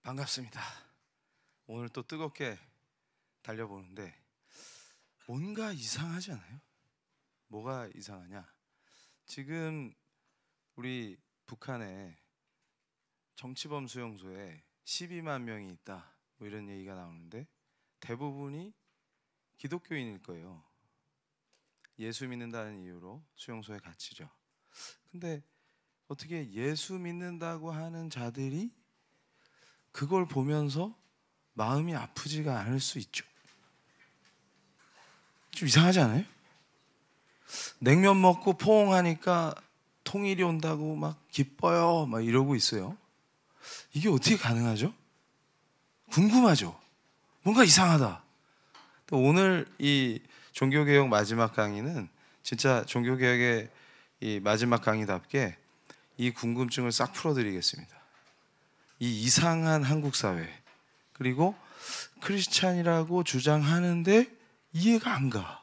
반갑습니다. 오늘 또 뜨겁게 달려보는데 뭔가 이상하지 않아요? 뭐가 이상하냐? 지금 우리 북한에 정치범 수용소에 12만 명이 있다, 뭐 이런 얘기가 나오는데 대부분이 기독교인일 거예요. 예수 믿는다는 이유로 수용소에 갇히죠. 근데 어떻게 예수 믿는다고 하는 자들이 그걸 보면서 마음이 아프지가 않을 수 있죠? 좀 이상하지 않아요? 냉면 먹고 포옹하니까 통일이 온다고 막 기뻐요 막 이러고 있어요. 이게 어떻게 가능하죠? 궁금하죠? 뭔가 이상하다. 오늘 이 종교개혁 마지막 강의는 진짜 종교개혁의 이 마지막 강의답게 이 궁금증을 싹 풀어드리겠습니다. 이 이상한 한국 사회, 그리고 크리스찬이라고 주장하는데 이해가 안 가.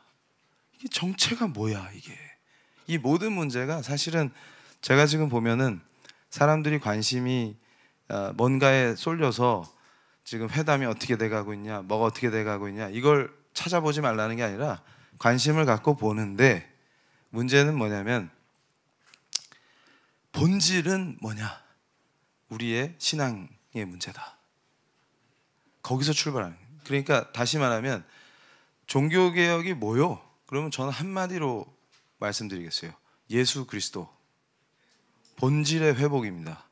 이게 정체가 뭐야 이게. 이 모든 문제가 사실은 제가 지금 보면은 사람들이 관심이 뭔가에 쏠려서 지금 회담이 어떻게 돼가고 있냐, 뭐가 어떻게 돼가고 있냐, 이걸 찾아보지 말라는 게 아니라 관심을 갖고 보는데, 문제는 뭐냐면 본질은 뭐냐? 우리의 신앙의 문제다. 거기서 출발하는 거예요. 그러니까 다시 말하면 종교개혁이 뭐요? 그러면 저는 한마디로 말씀드리겠어요. 예수 그리스도, 본질의 회복입니다.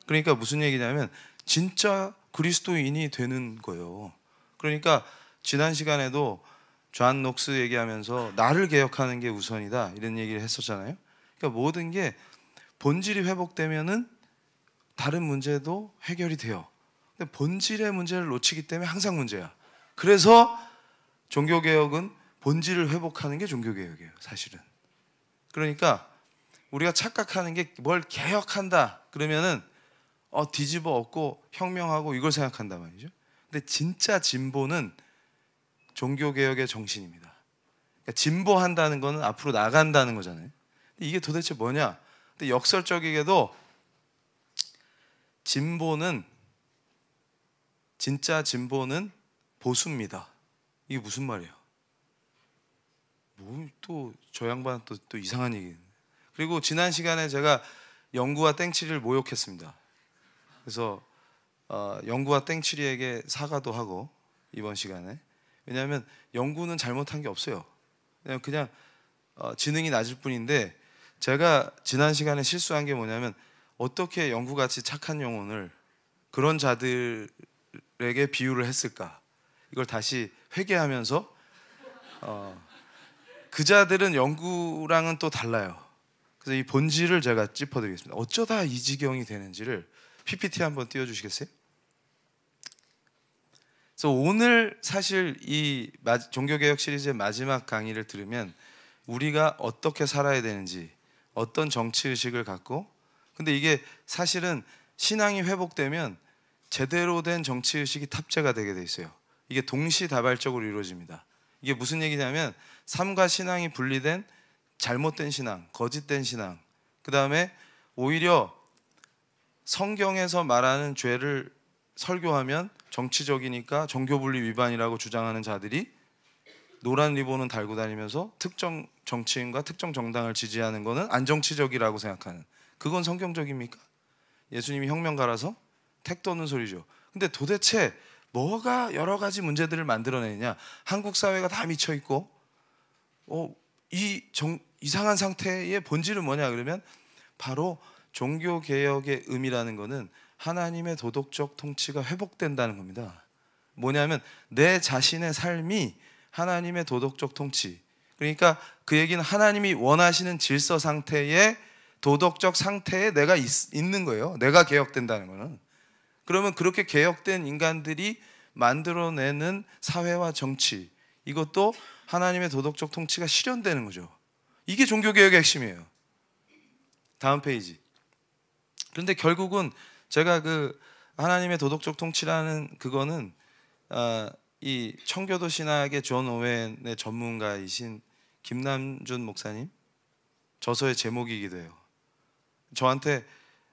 그러니까 무슨 얘기냐면 진짜 그리스도인이 되는 거예요. 그러니까 지난 시간에도 존 녹스 얘기하면서 나를 개혁하는 게 우선이다, 이런 얘기를 했었잖아요. 그러니까 모든 게 본질이 회복되면은 다른 문제도 해결이 돼요. 근데 본질의 문제를 놓치기 때문에 항상 문제야. 그래서 종교개혁은 본질을 회복하는 게 종교개혁이에요, 사실은. 그러니까 우리가 착각하는 게 뭘 개혁한다 그러면은 뒤집어 엎고 혁명하고 이걸 생각한단 말이죠. 근데 진짜 진보는 종교개혁의 정신입니다. 그러니까 진보한다는 거는 앞으로 나간다는 거잖아요. 근데 이게 도대체 뭐냐? 근데 역설적이게도 진짜 진보는 보수입니다. 이게 무슨 말이에요? 뭐 또 저 양반 또 이상한 얘기. 그리고 지난 시간에 제가 영구와 땡칠이를 모욕했습니다. 그래서 영구와 땡칠이에게 사과도 하고 이번 시간에. 왜냐하면 영구는 잘못한 게 없어요. 그냥 지능이 낮을 뿐인데, 제가 지난 시간에 실수한 게 뭐냐면 어떻게 영구같이 착한 영혼을 그런 자들에게 비유를 했을까, 이걸 다시 회개하면서 그 자들은 영구랑은 또 달라요. 그래서 이 본질을 제가 짚어드리겠습니다. 어쩌다 이 지경이 되는지를 PPT 한번 띄워주시겠어요? 그래서 오늘 사실 이 종교개혁 시리즈의 마지막 강의를 들으면 우리가 어떻게 살아야 되는지, 어떤 정치의식을 갖고, 근데 이게 사실은 신앙이 회복되면 제대로 된 정치의식이 탑재가 되게 돼 있어요. 이게 동시다발적으로 이루어집니다. 이게 무슨 얘기냐면 삶과 신앙이 분리된 잘못된 신앙, 거짓된 신앙, 그 다음에 오히려 성경에서 말하는 죄를 설교하면 정치적이니까 종교분리 위반이라고 주장하는 자들이 노란 리본은 달고 다니면서 특정 정치인과 특정 정당을 지지하는 거는 안정치적이라고 생각하는, 그건 성경적입니까? 예수님이 혁명가라서 택도 없는 소리죠. 근데 도대체 뭐가 여러 가지 문제들을 만들어내느냐? 한국 사회가 다 미쳐있고 이상한 상태의 본질은 뭐냐 그러면 바로 종교개혁의 의미라는 거는 하나님의 도덕적 통치가 회복된다는 겁니다. 뭐냐면 내 자신의 삶이 하나님의 도덕적 통치, 그러니까 그 얘기는 하나님이 원하시는 질서 상태의 도덕적 상태에 내가 있는 거예요. 내가 개혁된다는 거는. 그러면 그렇게 개혁된 인간들이 만들어내는 사회와 정치, 이것도 하나님의 도덕적 통치가 실현되는 거죠. 이게 종교개혁의 핵심이에요. 다음 페이지. 그런데 결국은 제가 그 하나님의 도덕적 통치라는 그거는 이 청교도 신학의 존 오웬의 전문가이신 김남준 목사님 저서의 제목이기도 해요. 저한테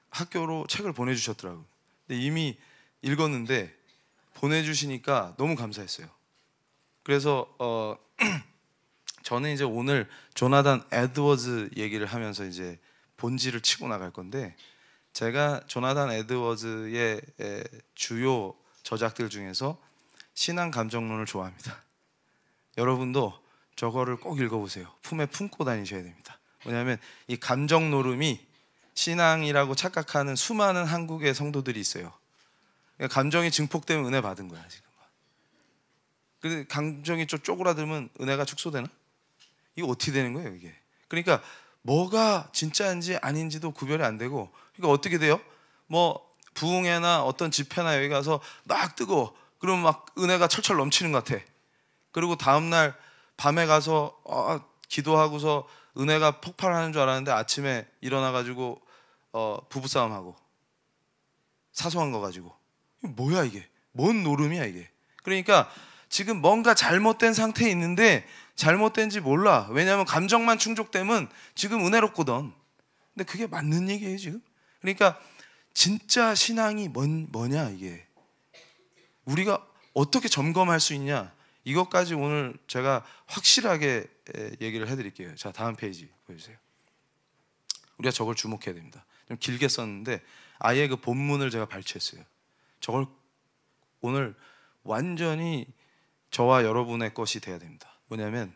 학교로 책을 보내주셨더라고요. 근데 이미 읽었는데 보내주시니까 너무 감사했어요. 그래서 저는 이제 오늘 조나단 에드워즈 얘기를 하면서 이제 본질을 치고 나갈 건데, 제가 조나단 에드워즈의 주요 저작들 중에서 신앙 감정론을 좋아합니다. 여러분도 저거를 꼭 읽어보세요. 품에 품고 다니셔야 됩니다. 왜냐하면 이 감정 노름이 신앙이라고 착각하는 수많은 한국의 성도들이 있어요. 그러니까 감정이 증폭되면 은혜 받은 거야 지금. 근데 감정이 좀 쪼그라들면 은혜가 축소되나? 이거 어떻게 되는 거예요 이게? 그러니까 뭐가 진짜인지 아닌지도 구별이 안 되고, 그러니까 어떻게 돼요? 뭐 부흥회나 어떤 집회나 여기 가서 막 뜨고 그러면 막 은혜가 철철 넘치는 것 같아. 그리고 다음날 밤에 가서 기도하고서 은혜가 폭발하는 줄 알았는데 아침에 일어나가지고 부부싸움하고 사소한 거 가지고, 이게 뭐야 이게? 뭔 노름이야 이게? 그러니까 지금 뭔가 잘못된 상태에 있는데 잘못된지 몰라. 왜냐하면 감정만 충족되면 지금 은혜롭거든. 근데 그게 맞는 얘기예요 지금? 그러니까 진짜 신앙이 뭐냐 이게? 우리가 어떻게 점검할 수 있냐? 이것까지 오늘 제가 확실하게 얘기를 해드릴게요. 자, 다음 페이지 보여주세요. 우리가 저걸 주목해야 됩니다. 좀 길게 썼는데 아예 그 본문을 제가 발췌했어요. 저걸 오늘 완전히 저와 여러분의 것이 돼야 됩니다. 뭐냐면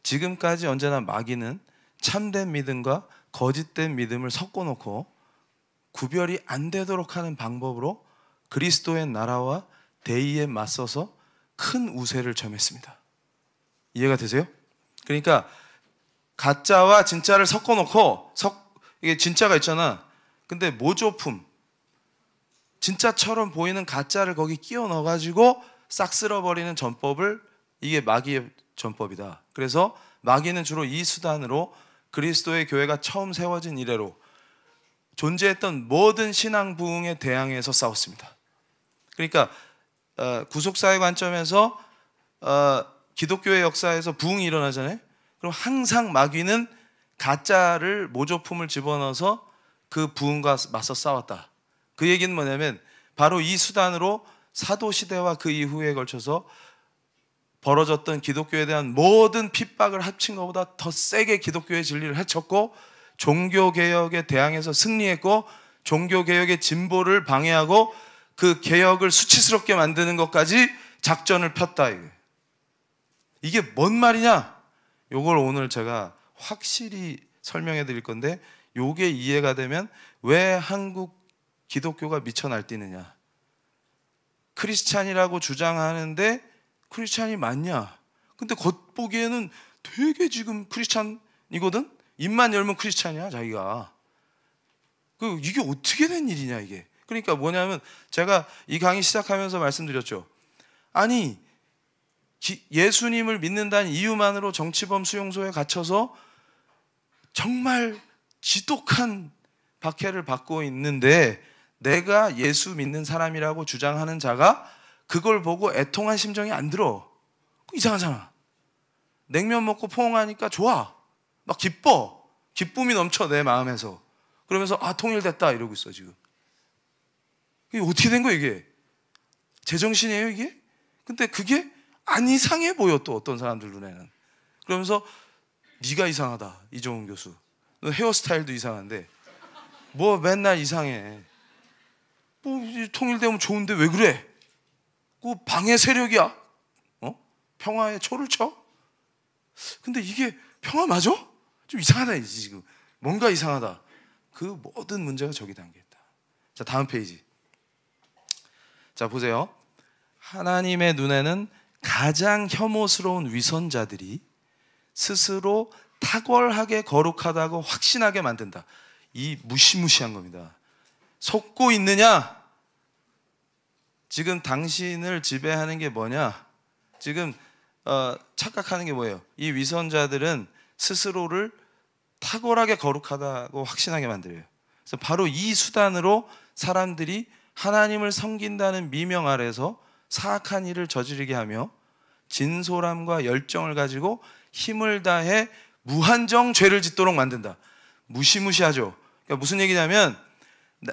지금까지 언제나 마귀는 참된 믿음과 거짓된 믿음을 섞어놓고 구별이 안 되도록 하는 방법으로 그리스도의 나라와 대의에 맞서서 큰 우세를 점했습니다. 이해가 되세요? 그러니까 가짜와 진짜를 섞어놓고 이게 진짜가 있잖아. 근데 모조품, 진짜처럼 보이는 가짜를 거기 끼워 넣어가지고 싹 쓸어버리는 전법을, 이게 마귀의 전법이다. 그래서 마귀는 주로 이 수단으로 그리스도의 교회가 처음 세워진 이래로 존재했던 모든 신앙 부흥에 대항해서 싸웠습니다. 그러니까 구속사의 관점에서 기독교의 역사에서 부흥이 일어나잖아요. 그럼 항상 마귀는 가짜를, 모조품을 집어넣어서 그 부흥과 맞서 싸웠다. 그 얘기는 뭐냐면 바로 이 수단으로 사도시대와 그 이후에 걸쳐서 벌어졌던 기독교에 대한 모든 핍박을 합친 것보다 더 세게 기독교의 진리를 해쳤고, 종교개혁에 대항해서 승리했고, 종교개혁의 진보를 방해하고 그 개혁을 수치스럽게 만드는 것까지 작전을 폈다. 이게 뭔 말이냐? 요걸 오늘 제가 확실히 설명해 드릴 건데, 요게 이해가 되면 왜 한국 기독교가 미쳐 날뛰느냐, 크리스찬이라고 주장하는데 크리스찬이 맞냐? 근데 겉보기에는 되게 지금 크리스찬이거든? 입만 열면 크리스찬이야 자기가. 이게 어떻게 된 일이냐 이게. 그러니까 뭐냐면 제가 이 강의 시작하면서 말씀드렸죠. 아니 예수님을 믿는다는 이유만으로 정치범 수용소에 갇혀서 정말 지독한 박해를 받고 있는데, 내가 예수 믿는 사람이라고 주장하는 자가 그걸 보고 애통한 심정이 안 들어. 이상하잖아. 냉면 먹고 포옹하니까 좋아. 막 기뻐. 기쁨이 넘쳐 내 마음에서. 그러면서 통일됐다 이러고 있어 지금. 이게 어떻게 된 거야 이게? 제정신이에요 이게? 근데 그게 안 이상해 보여 또 어떤 사람들 눈에는. 그러면서 네가 이상하다 이종훈 교수. 너 헤어스타일도 이상한데 뭐 맨날 이상해. 뭐 통일되면 좋은데 왜 그래? 그 방해 세력이야. 평화에 초를 쳐? 근데 이게 평화 맞아? 좀 이상하다 지금. 뭔가 이상하다. 그 모든 문제가 저기 담겨 있다. 자, 다음 페이지. 자, 보세요. 하나님의 눈에는 가장 혐오스러운 위선자들이 스스로 탁월하게 거룩하다고 확신하게 만든다. 이 무시무시한 겁니다. 속고 있느냐? 지금 당신을 지배하는 게 뭐냐? 지금 착각하는 게 뭐예요? 이 위선자들은 스스로를 탁월하게 거룩하다고 확신하게 만들어요. 그래서 바로 이 수단으로 사람들이 하나님을 섬긴다는 미명 아래서 사악한 일을 저지르게 하며 진솔함과 열정을 가지고 힘을 다해 무한정 죄를 짓도록 만든다. 무시무시하죠. 그러니까 무슨 얘기냐면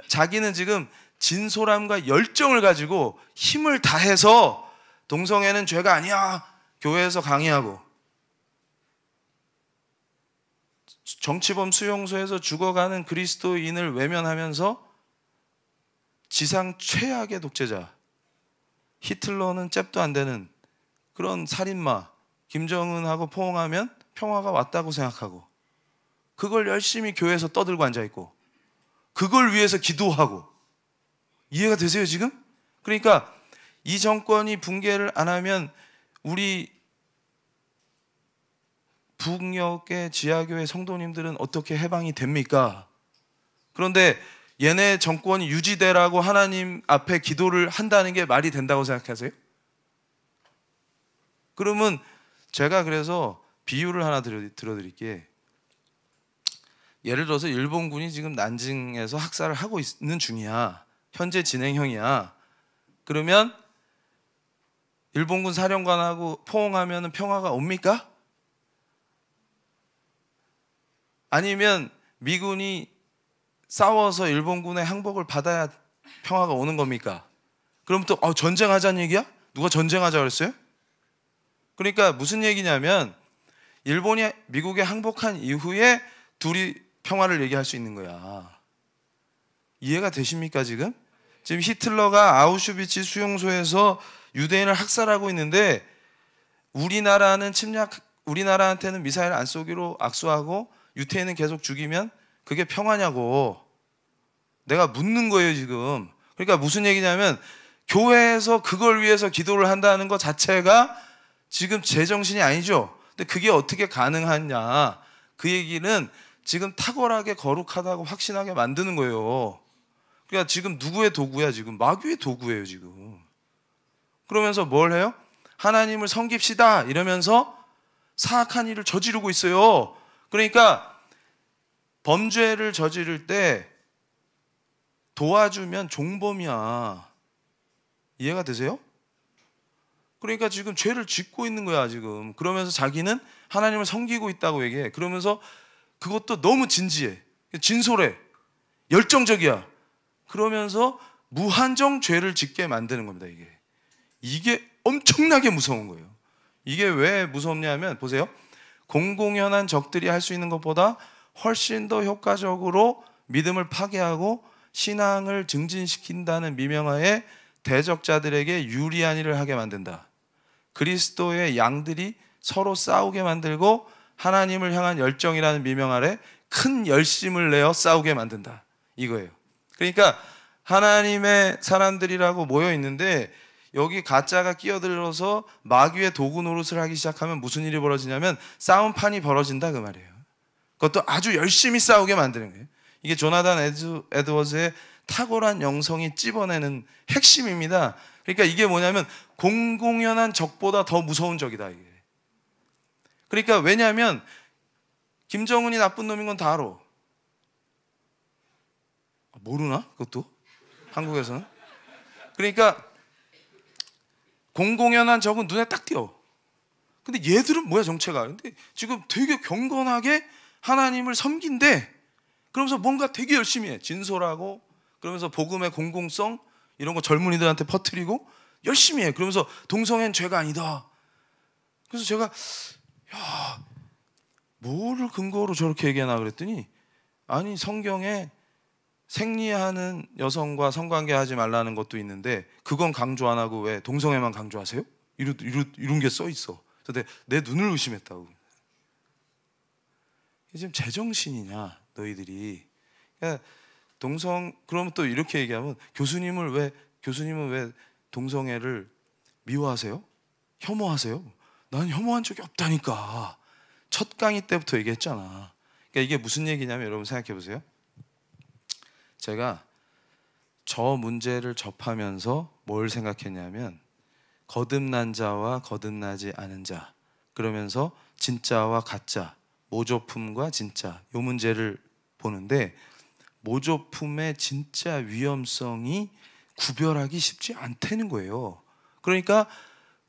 자기는 지금 진솔함과 열정을 가지고 힘을 다해서 동성애는 죄가 아니야 교회에서 강의하고, 정치범 수용소에서 죽어가는 그리스도인을 외면하면서 지상 최악의 독재자 히틀러는 잽도 안 되는 그런 살인마 김정은하고 포옹하면 평화가 왔다고 생각하고, 그걸 열심히 교회에서 떠들고 앉아있고, 그걸 위해서 기도하고. 이해가 되세요 지금? 그러니까 이 정권이 붕괴를 안 하면 우리 북녘의 지하교회 성도님들은 어떻게 해방이 됩니까? 그런데 얘네 정권이 유지되라고 하나님 앞에 기도를 한다는 게 말이 된다고 생각하세요? 그러면 제가 그래서 비유를 하나 들어드릴게. 예를 들어서 일본군이 지금 난징에서 학살을 하고 있는 중이야. 현재 진행형이야. 그러면 일본군 사령관하고 포옹하면 평화가 옵니까? 아니면 미군이 싸워서 일본군의 항복을 받아야 평화가 오는 겁니까? 그럼 또 전쟁하자는 얘기야? 누가 전쟁하자 그랬어요? 그러니까 무슨 얘기냐면 일본이 미국에 항복한 이후에 둘이 평화를 얘기할 수 있는 거야. 이해가 되십니까 지금? 지금 히틀러가 아우슈비츠 수용소에서 유대인을 학살하고 있는데 우리나라한테는 미사일 안 쏘기로 악수하고 유태인은 계속 죽이면 그게 평화냐고 내가 묻는 거예요 지금. 그러니까 무슨 얘기냐면 교회에서 그걸 위해서 기도를 한다는 것 자체가 지금 제정신이 아니죠. 근데 그게 어떻게 가능하냐, 그 얘기는 지금 탁월하게 거룩하다고 확신하게 만드는 거예요. 그러니까 지금 누구의 도구야? 지금 마귀의 도구예요 지금. 그러면서 뭘 해요? 하나님을 섬깁시다 이러면서 사악한 일을 저지르고 있어요. 그러니까 범죄를 저지를 때 도와주면 종범이야. 이해가 되세요? 그러니까 지금 죄를 짓고 있는 거야 지금. 그러면서 자기는 하나님을 섬기고 있다고 얘기해. 그러면서 그것도 너무 진지해, 진솔해, 열정적이야. 그러면서 무한정 죄를 짓게 만드는 겁니다. 이게 엄청나게 무서운 거예요. 이게 왜 무섭냐면 보세요. 공공연한 적들이 할 수 있는 것보다 훨씬 더 효과적으로 믿음을 파괴하고 신앙을 증진시킨다는 미명하에 대적자들에게 유리한 일을 하게 만든다. 그리스도의 양들이 서로 싸우게 만들고 하나님을 향한 열정이라는 미명 아래 큰 열심을 내어 싸우게 만든다, 이거예요. 그러니까 하나님의 사람들이라고 모여 있는데 여기 가짜가 끼어들어서 마귀의 도구 노릇을 하기 시작하면 무슨 일이 벌어지냐면 싸움판이 벌어진다 그 말이에요. 그것도 아주 열심히 싸우게 만드는 거예요. 이게 조나단 에드워즈의 탁월한 영성이 찝어내는 핵심입니다. 그러니까 이게 뭐냐면 공공연한 적보다 더 무서운 적이다 이게. 그러니까 왜냐하면 김정은이 나쁜 놈인 건 다 알아. 모르나? 그것도? 한국에서는? 그러니까 공공연한 적은 눈에 딱 띄어. 근데 얘들은 뭐야 정체가? 근데 지금 되게 경건하게 하나님을 섬긴대. 그러면서 뭔가 되게 열심히 해. 진솔하고, 그러면서 복음의 공공성 이런 거 젊은이들한테 퍼뜨리고 열심히 해. 그러면서 동성애는 죄가 아니다. 그래서 제가 뭐를 근거로 저렇게 얘기하나 그랬더니, 아니 성경에 생리하는 여성과 성관계하지 말라는 것도 있는데 그건 강조 안 하고 왜 동성애만 강조하세요? 이런 게 써 있어. 그래서 내 눈을 의심했다고. 지금 제정신이냐 너희들이. 그러니까 그러면 또 이렇게 얘기하면 교수님은 왜 동성애를 미워하세요? 혐오하세요? 난 혐오한 적이 없다니까. 첫 강의 때부터 얘기했잖아. 그러니까 이게 무슨 얘기냐면 여러분 생각해 보세요. 제가 저 문제를 접하면서 뭘 생각했냐면 거듭난 자와 거듭나지 않은 자, 그러면서 진짜와 가짜, 모조품과 진짜, 이 문제를 보는데 모조품의 진짜 위험성이 구별하기 쉽지 않다는 거예요. 그러니까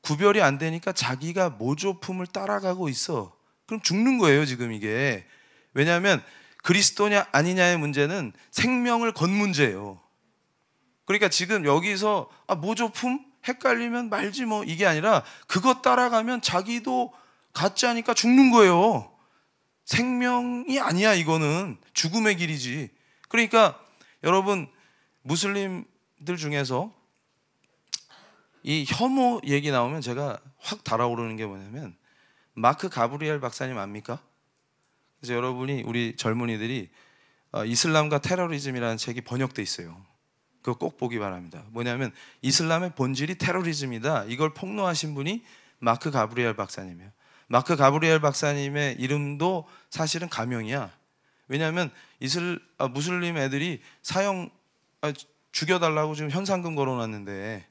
구별이 안 되니까 자기가 모조품을 따라가고 있어. 그럼 죽는 거예요 지금 이게. 왜냐하면 그리스도냐 아니냐의 문제는 생명을 건 문제예요. 그러니까 지금 여기서 모조품 헷갈리면 말지 뭐 이게 아니라 그것 따라가면 자기도 가짜니까 죽는 거예요. 생명이 아니야. 이거는 죽음의 길이지. 그러니까 여러분, 무슬림들 중에서 이 혐오 얘기 나오면 제가 확 달아오르는 게 뭐냐면, 마크 가브리엘 박사님 압니까? 그래서 여러분이, 우리 젊은이들이 이슬람과 테러리즘이라는 책이 번역돼 있어요. 그거 꼭 보기 바랍니다. 뭐냐면 이슬람의 본질이 테러리즘이다. 이걸 폭로하신 분이 마크 가브리엘 박사님이에요. 마크 가브리엘 박사님의 이름도 사실은 가명이야. 왜냐하면 무슬림 애들이 죽여달라고 지금 현상금 걸어놨는데,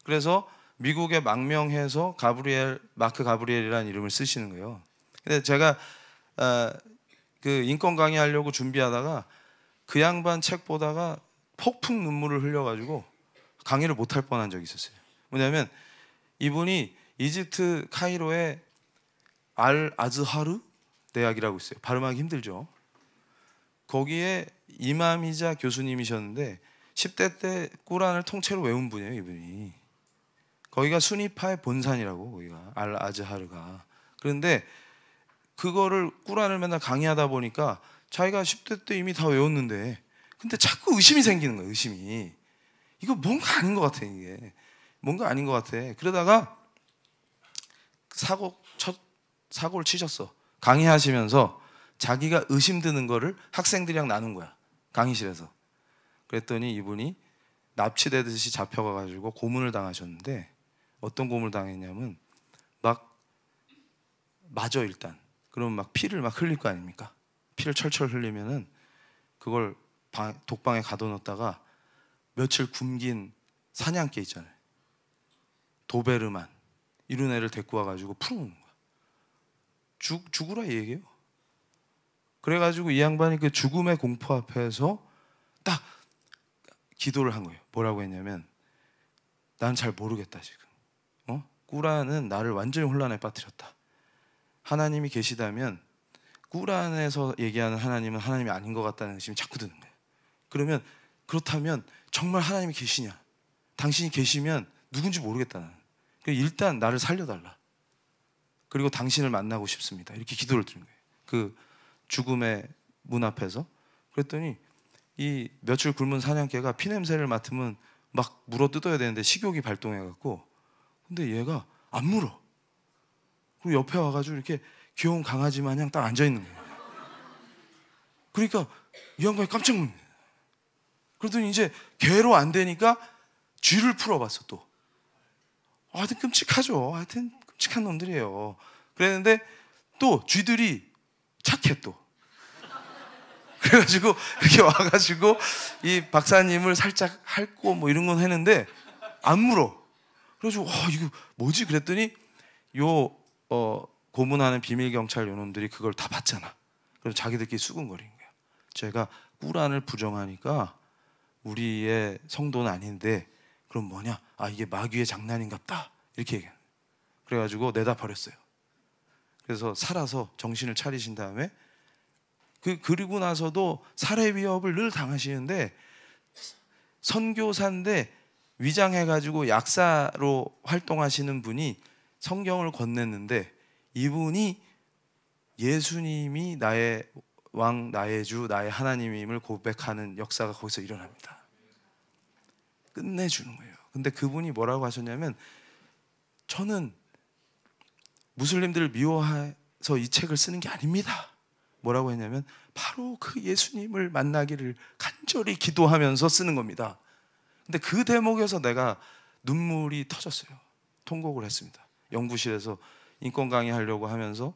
그래서 미국에 망명해서 마크 가브리엘이라는 이름을 쓰시는 거예요. 근데 제가 그 인권 강의하려고 준비하다가 그 양반 책 보다가 폭풍 눈물을 흘려가지고 강의를 못할 뻔한 적이 있었어요. 뭐냐면 이분이 이집트 카이로에 알 아즈하르 대학이라고 있어요. 발음하기 힘들죠. 거기에 이맘이자 교수님이셨는데 10대 때 꾸란을 통째로 외운 분이에요. 이분이. 거기가 수니파의 본산이라고, 거기가 알 아즈하르가. 그런데 그거를 꾸란을 맨날 강의하다 보니까 자기가 10대 때 이미 다 외웠는데, 근데 자꾸 의심이 생기는 거예요. 의심이. 이거 뭔가 아닌 것 같아. 이게 뭔가 아닌 것 같아. 그러다가 사고를 치셨어. 강의하시면서 자기가 의심 드는 거를 학생들이랑 나눈 거야. 강의실에서. 그랬더니 이분이 납치되듯이 잡혀가가지고 고문을 당하셨는데, 어떤 고문을 당했냐면 막 맞아 일단. 그러면 막 피를 막 흘릴 거 아닙니까? 피를 철철 흘리면은 그걸 독방에 가둬놓다가 며칠 굶긴 사냥개 있잖아요. 도베르만 이런 애를 데리고 와가지고 풀어놓는 거야. 죽으라 이 얘기예요. 그래가지고 이 양반이 그 죽음의 공포 앞에서 딱 기도를 한 거예요. 뭐라고 했냐면, 난 잘 모르겠다 지금. 꾸란은 나를 완전히 혼란에 빠뜨렸다. 하나님이 계시다면 꾸란에서 얘기하는 하나님은 하나님이 아닌 것 같다는 의심이 자꾸 드는 거예요. 그러면 그렇다면 정말 하나님이 계시냐? 당신이 계시면 누군지 모르겠다 나는. 일단 나를 살려달라. 그리고 당신을 만나고 싶습니다. 이렇게 기도를 드린 거예요. 그 죽음의 문 앞에서. 그랬더니 이 며칠 굶은 사냥개가 피냄새를 맡으면 막 물어 뜯어야 되는데 식욕이 발동해갖고, 근데 얘가 안 물어. 그리고 옆에 와가지고 이렇게 귀여운 강아지 마냥 딱 앉아있는 거예요. 그러니까 이 양반이 깜짝 놀랍니다. 그러더니 이제 개로 안 되니까 쥐를 풀어봤어 또. 하여튼 끔찍하죠. 하여튼 끔찍한 놈들이에요. 그랬는데 또 쥐들이 착해 또. 그래가지고 이렇게 와가지고 이 박사님을 살짝 핥고 뭐 이런 건 했는데 안 물어. 그래가지고 이거 뭐지? 그랬더니 고문하는 비밀 경찰 요놈들이 그걸 다 봤잖아. 그래서 자기들끼리 수군거린 거야. 제가 꾸란을 부정하니까 우리의 성도는 아닌데 그럼 뭐냐? 이게 마귀의 장난인갑다. 이렇게 얘기해. 그래가지고 내다 버렸어요. 그래서 살아서 정신을 차리신 다음에 그리고 나서도 살해 위협을 늘 당하시는데, 선교사인데 위장해가지고 약사로 활동하시는 분이 성경을 건넸는데, 이분이 예수님이 나의 왕, 나의 주, 나의 하나님임을 고백하는 역사가 거기서 일어납니다. 끝내주는 거예요. 근데 그분이 뭐라고 하셨냐면, 저는 무슬림들을 미워해서 이 책을 쓰는 게 아닙니다. 뭐라고 했냐면, 바로 그 예수님을 만나기를 간절히 기도하면서 쓰는 겁니다. 근데 그 대목에서 내가 눈물이 터졌어요. 통곡을 했습니다. 연구실에서 인권 강의하려고 하면서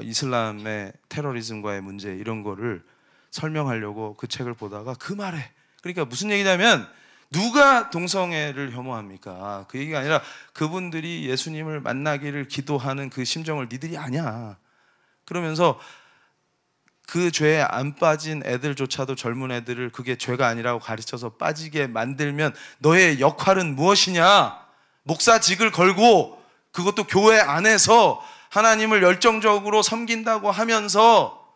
이슬람의 테러리즘과의 문제 이런 거를 설명하려고 그 책을 보다가 그 말에, 그러니까 무슨 얘기냐면, 누가 동성애를 혐오합니까? 그 얘기가 아니라 그분들이 예수님을 만나기를 기도하는 그 심정을 니들이 아냐. 그러면서 그 죄에 안 빠진 애들조차도 젊은 애들을 그게 죄가 아니라고 가르쳐서 빠지게 만들면 너의 역할은 무엇이냐? 목사직을 걸고, 그것도 교회 안에서 하나님을 열정적으로 섬긴다고 하면서.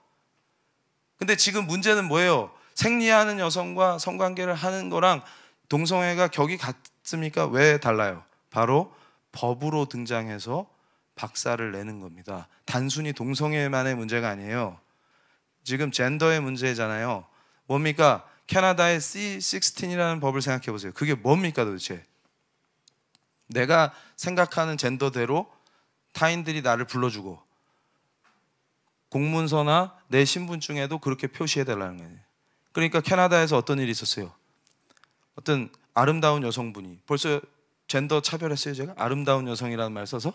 근데 지금 문제는 뭐예요? 생리하는 여성과 성관계를 하는 거랑 동성애가 격이 같습니까? 왜 달라요? 바로 법으로 등장해서 박살을 내는 겁니다. 단순히 동성애만의 문제가 아니에요. 지금 젠더의 문제잖아요. 뭡니까? 캐나다의 C16이라는 법을 생각해 보세요. 그게 뭡니까 도대체? 내가 생각하는 젠더대로 타인들이 나를 불러주고 공문서나 내 신분증에도 그렇게 표시해달라는 거예요. 그러니까 캐나다에서 어떤 일이 있었어요? 어떤 아름다운 여성분이, 벌써 젠더 차별했어요 제가? 아름다운 여성이라는 말 써서?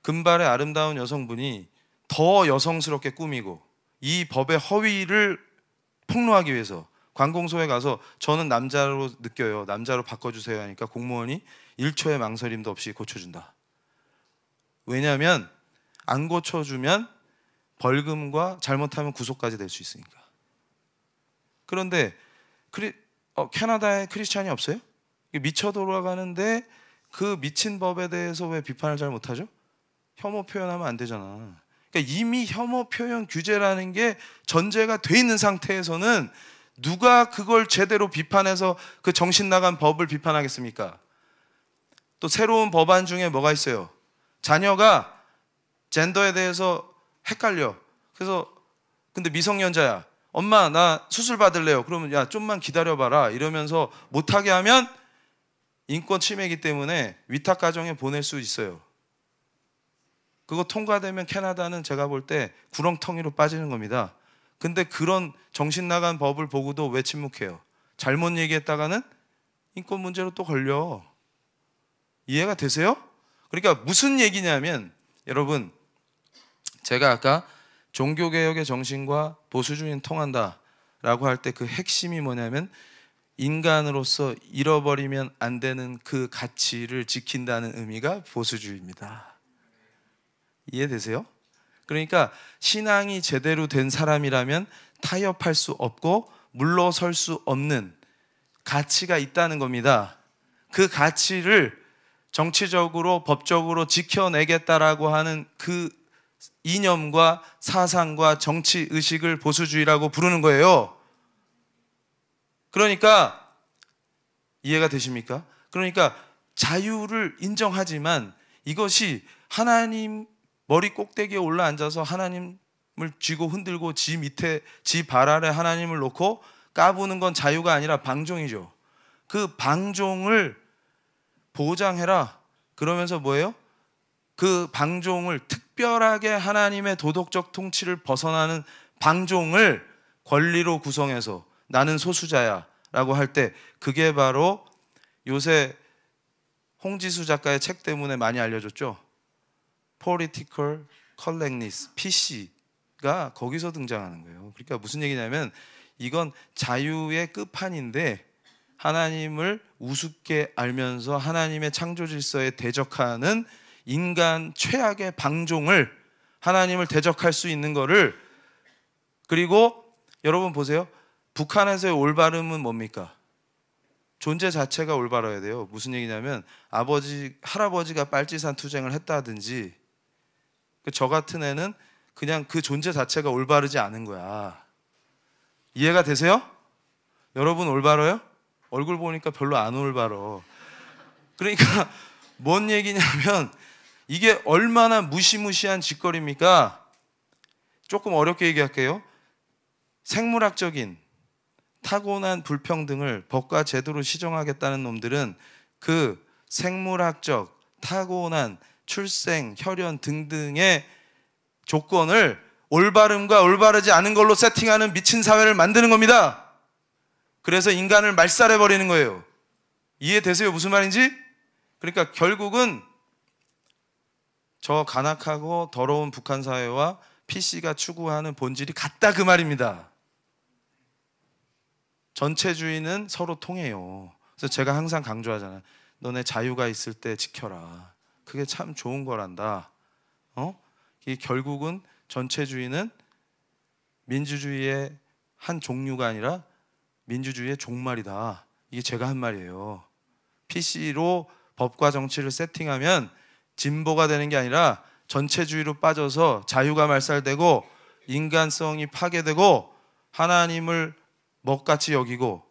금발의 아름다운 여성분이 더 여성스럽게 꾸미고 이 법의 허위를 폭로하기 위해서 관공서에 가서 저는 남자로 느껴요, 남자로 바꿔주세요 하니까 공무원이 1초의 망설임도 없이 고쳐준다. 왜냐하면 안 고쳐주면 벌금과 잘못하면 구속까지 될 수 있으니까. 그런데 캐나다에 크리스찬이 없어요? 미쳐 돌아가는데 그 미친 법에 대해서 왜 비판을 잘 못하죠? 혐오 표현하면 안 되잖아. 그러니까 이미 혐오 표현 규제라는 게 전제가 돼 있는 상태에서는 누가 그걸 제대로 비판해서 그 정신 나간 법을 비판하겠습니까? 또 새로운 법안 중에 뭐가 있어요? 자녀가 젠더에 대해서 헷갈려. 그래서 근데 미성년자야. 엄마 나 수술 받을래요. 그러면 야 좀만 기다려봐라 이러면서 못하게 하면 인권 침해이기 때문에 위탁 가정에 보낼 수 있어요. 그거 통과되면 캐나다는 제가 볼 때 구렁텅이로 빠지는 겁니다. 근데 그런 정신 나간 법을 보고도 왜 침묵해요? 잘못 얘기했다가는 인권 문제로 또 걸려. 이해가 되세요? 그러니까 무슨 얘기냐면 여러분, 제가 아까 종교개혁의 정신과 보수주의는 통한다 라고 할 때 그 핵심이 뭐냐면 인간으로서 잃어버리면 안 되는 그 가치를 지킨다는 의미가 보수주의입니다. 이해되세요? 그러니까 신앙이 제대로 된 사람이라면 타협할 수 없고 물러설 수 없는 가치가 있다는 겁니다. 그 가치를 정치적으로 법적으로 지켜내겠다라고 하는 그 이념과 사상과 정치 의식을 보수주의라고 부르는 거예요. 그러니까 이해가 되십니까? 그러니까 자유를 인정하지만 이것이 하나님 머리 꼭대기에 올라앉아서 하나님을 쥐고 흔들고 지 밑에 지 발 아래 하나님을 놓고 까부는 건 자유가 아니라 방종이죠. 그 방종을 보장해라. 그러면서 뭐예요? 그 방종을 특별하게 하나님의 도덕적 통치를 벗어나는 방종을 권리로 구성해서 나는 소수자야 라고 할 때 그게 바로 요새 홍지수 작가의 책 때문에 많이 알려졌죠. Political Correctness, PC가 거기서 등장하는 거예요. 그러니까 무슨 얘기냐면 이건 자유의 끝판인데 하나님을 우습게 알면서 하나님의 창조 질서에 대적하는 인간 최악의 방종을 하나님을 대적할 수 있는 거를. 그리고 여러분 보세요. 북한에서의 올바름은 뭡니까? 존재 자체가 올바라야 돼요. 무슨 얘기냐면 할아버지가 빨치산 투쟁을 했다든지 저 같은 애는 그냥 그 존재 자체가 올바르지 않은 거야. 이해가 되세요? 여러분 올바러요? 얼굴 보니까 별로 안 올바러. 그러니까 뭔 얘기냐면 이게 얼마나 무시무시한 짓거리입니까? 조금 어렵게 얘기할게요. 생물학적인 타고난 불평등을 법과 제도로 시정하겠다는 놈들은 그 생물학적 타고난 출생, 혈연 등등의 조건을 올바름과 올바르지 않은 걸로 세팅하는 미친 사회를 만드는 겁니다. 그래서 인간을 말살해버리는 거예요. 이해되세요? 무슨 말인지? 그러니까 결국은 저 간악하고 더러운 북한 사회와 PC가 추구하는 본질이 같다 그 말입니다. 전체주의는 서로 통해요. 그래서 제가 항상 강조하잖아요. 너네 자유가 있을 때 지켜라. 그게 참 좋은 거란다. 이게 결국은 전체주의는 민주주의의 한 종류가 아니라 민주주의의 종말이다. 이게 제가 한 말이에요. PC로 법과 정치를 세팅하면 진보가 되는 게 아니라 전체주의로 빠져서 자유가 말살되고 인간성이 파괴되고 하나님을 먹같이 여기고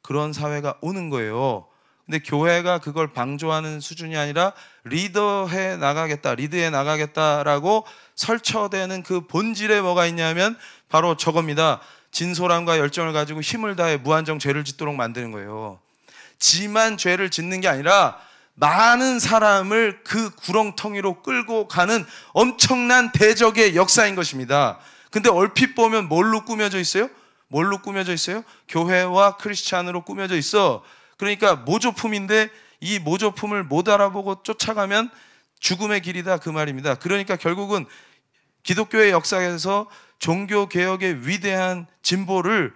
그런 사회가 오는 거예요. 근데 교회가 그걸 방조하는 수준이 아니라 리드해 나가겠다라고 설쳐대는 그 본질에 뭐가 있냐면 바로 저겁니다. 진솔함과 열정을 가지고 힘을 다해 무한정 죄를 짓도록 만드는 거예요. 지만 죄를 짓는 게 아니라 많은 사람을 그 구렁텅이로 끌고 가는 엄청난 대적의 역사인 것입니다. 근데 얼핏 보면 뭘로 꾸며져 있어요? 뭘로 꾸며져 있어요? 교회와 크리스찬으로 꾸며져 있어. 그러니까 모조품인데 이 모조품을 못 알아보고 쫓아가면 죽음의 길이다, 그 말입니다. 그러니까 결국은 기독교의 역사에서 종교개혁의 위대한 진보를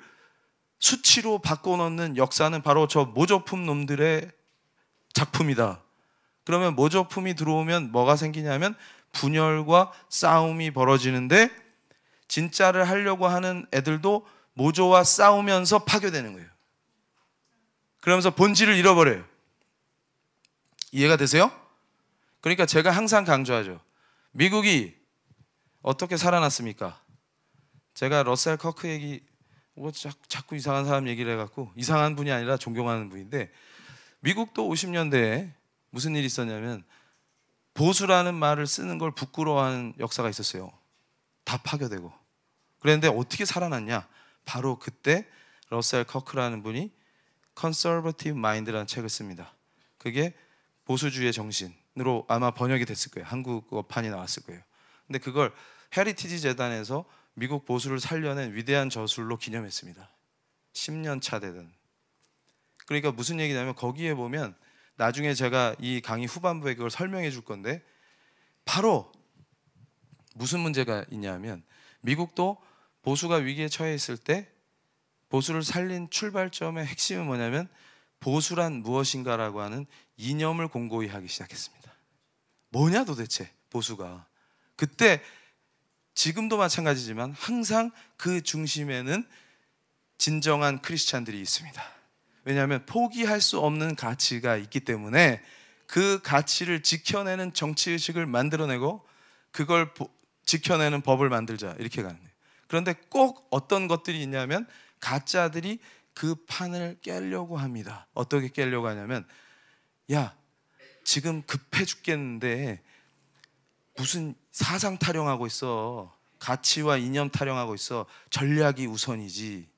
수치로 바꿔놓는 역사는 바로 저 모조품 놈들의 작품이다. 그러면 모조품이 들어오면 뭐가 생기냐면 분열과 싸움이 벌어지는데 진짜를 하려고 하는 애들도 모조와 싸우면서 파괴되는 거예요. 그러면서 본질을 잃어버려요. 이해가 되세요? 그러니까 제가 항상 강조하죠. 미국이 어떻게 살아났습니까? 제가 러셀 커크 얘기 자꾸 이상한 사람 얘기를 해갖고, 이상한 분이 아니라 존경하는 분인데, 미국도 50년대에 무슨 일이 있었냐면 보수라는 말을 쓰는 걸 부끄러워하는 역사가 있었어요. 다 파괴되고. 그런데 어떻게 살아났냐? 바로 그때 러셀 커크라는 분이 Conservative Mind라는 책을 씁니다. 그게 보수주의의 정신으로 아마 번역이 됐을 거예요. 한국어판이 나왔을 거예요. 근데 그걸 헤리티지 재단에서 미국 보수를 살려낸 위대한 저술로 기념했습니다. 10년 차 되던. 그러니까 무슨 얘기냐면 거기에 보면 나중에 제가 이 강의 후반부에 그걸 설명해 줄 건데, 바로 무슨 문제가 있냐면 미국도 보수가 위기에 처해 있을 때 보수를 살린 출발점의 핵심은 뭐냐면 보수란 무엇인가라고 하는 이념을 공고히 하기 시작했습니다. 뭐냐 도대체 보수가. 그때 지금도 마찬가지지만 항상 그 중심에는 진정한 크리스찬들이 있습니다. 왜냐하면 포기할 수 없는 가치가 있기 때문에 그 가치를 지켜내는 정치의식을 만들어내고 그걸 지켜내는 법을 만들자, 이렇게 가는 거예요. 그런데 꼭 어떤 것들이 있냐면 가짜들이 그 판을 깨려고 합니다. 어떻게 깨려고 하냐면, 야 지금 급해 죽겠는데 무슨 사상 타령하고 있어, 가치와 이념 타령하고 있어, 전략이 우선이지.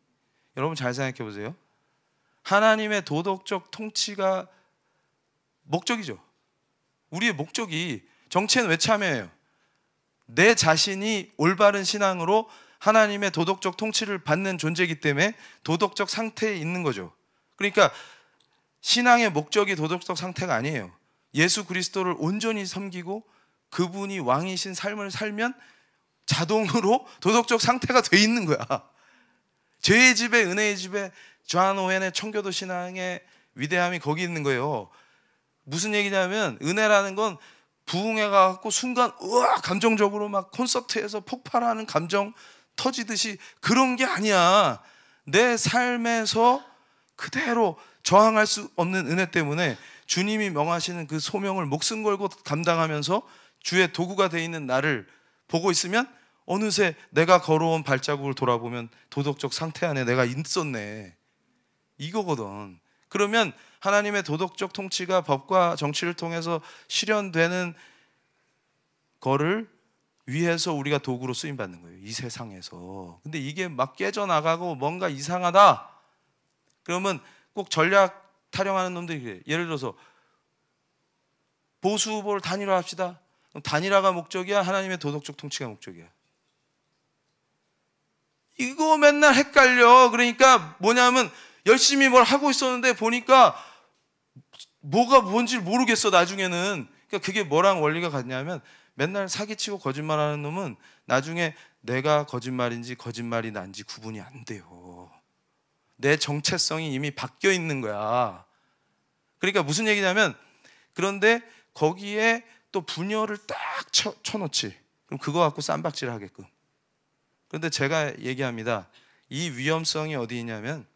여러분 잘 생각해 보세요. 하나님의 도덕적 통치가 목적이죠. 우리의 목적이, 정치에는 왜 참여해요? 내 자신이 올바른 신앙으로 하나님의 도덕적 통치를 받는 존재이기 때문에 도덕적 상태에 있는 거죠. 그러니까 신앙의 목적이 도덕적 상태가 아니에요. 예수 그리스도를 온전히 섬기고 그분이 왕이신 삶을 살면 자동으로 도덕적 상태가 돼 있는 거야. 죄의 집에 은혜의 집에 존 오웬의 청교도 신앙의 위대함이 거기 있는 거예요. 무슨 얘기냐면 은혜라는 건 부흥해가지고 순간 우와 감정적으로 막 콘서트에서 폭발하는 감정 터지듯이 그런 게 아니야. 내 삶에서 그대로 저항할 수 없는 은혜 때문에 주님이 명하시는 그 소명을 목숨 걸고 감당하면서 주의 도구가 돼 있는 나를 보고 있으면 어느새 내가 걸어온 발자국을 돌아보면 도덕적 상태 안에 내가 있었네, 이거거든. 그러면 하나님의 도덕적 통치가 법과 정치를 통해서 실현되는 거를 위해서 우리가 도구로 쓰임받는 거예요, 이 세상에서. 근데 이게 막 깨져나가고 뭔가 이상하다 그러면 꼭 전략 타령하는 놈들이 그래요. 예를 들어서 보수 후보를 단일화합시다. 그럼 단일화가 목적이야, 하나님의 도덕적 통치가 목적이야? 이거 맨날 헷갈려. 그러니까 뭐냐면 열심히 뭘 하고 있었는데 보니까 뭐가 뭔지 모르겠어 나중에는. 그러니까 그게 뭐랑 원리가 같냐면 맨날 사기치고 거짓말하는 놈은 나중에 내가 거짓말인지 거짓말이 난지 구분이 안 돼요. 내 정체성이 이미 바뀌어 있는 거야. 그러니까 무슨 얘기냐면, 그런데 거기에 또 분열을 딱 쳐놓지. 그럼 그거 갖고 쌈박질을 하게끔. 그런데 제가 얘기합니다. 이 위험성이 어디 있냐면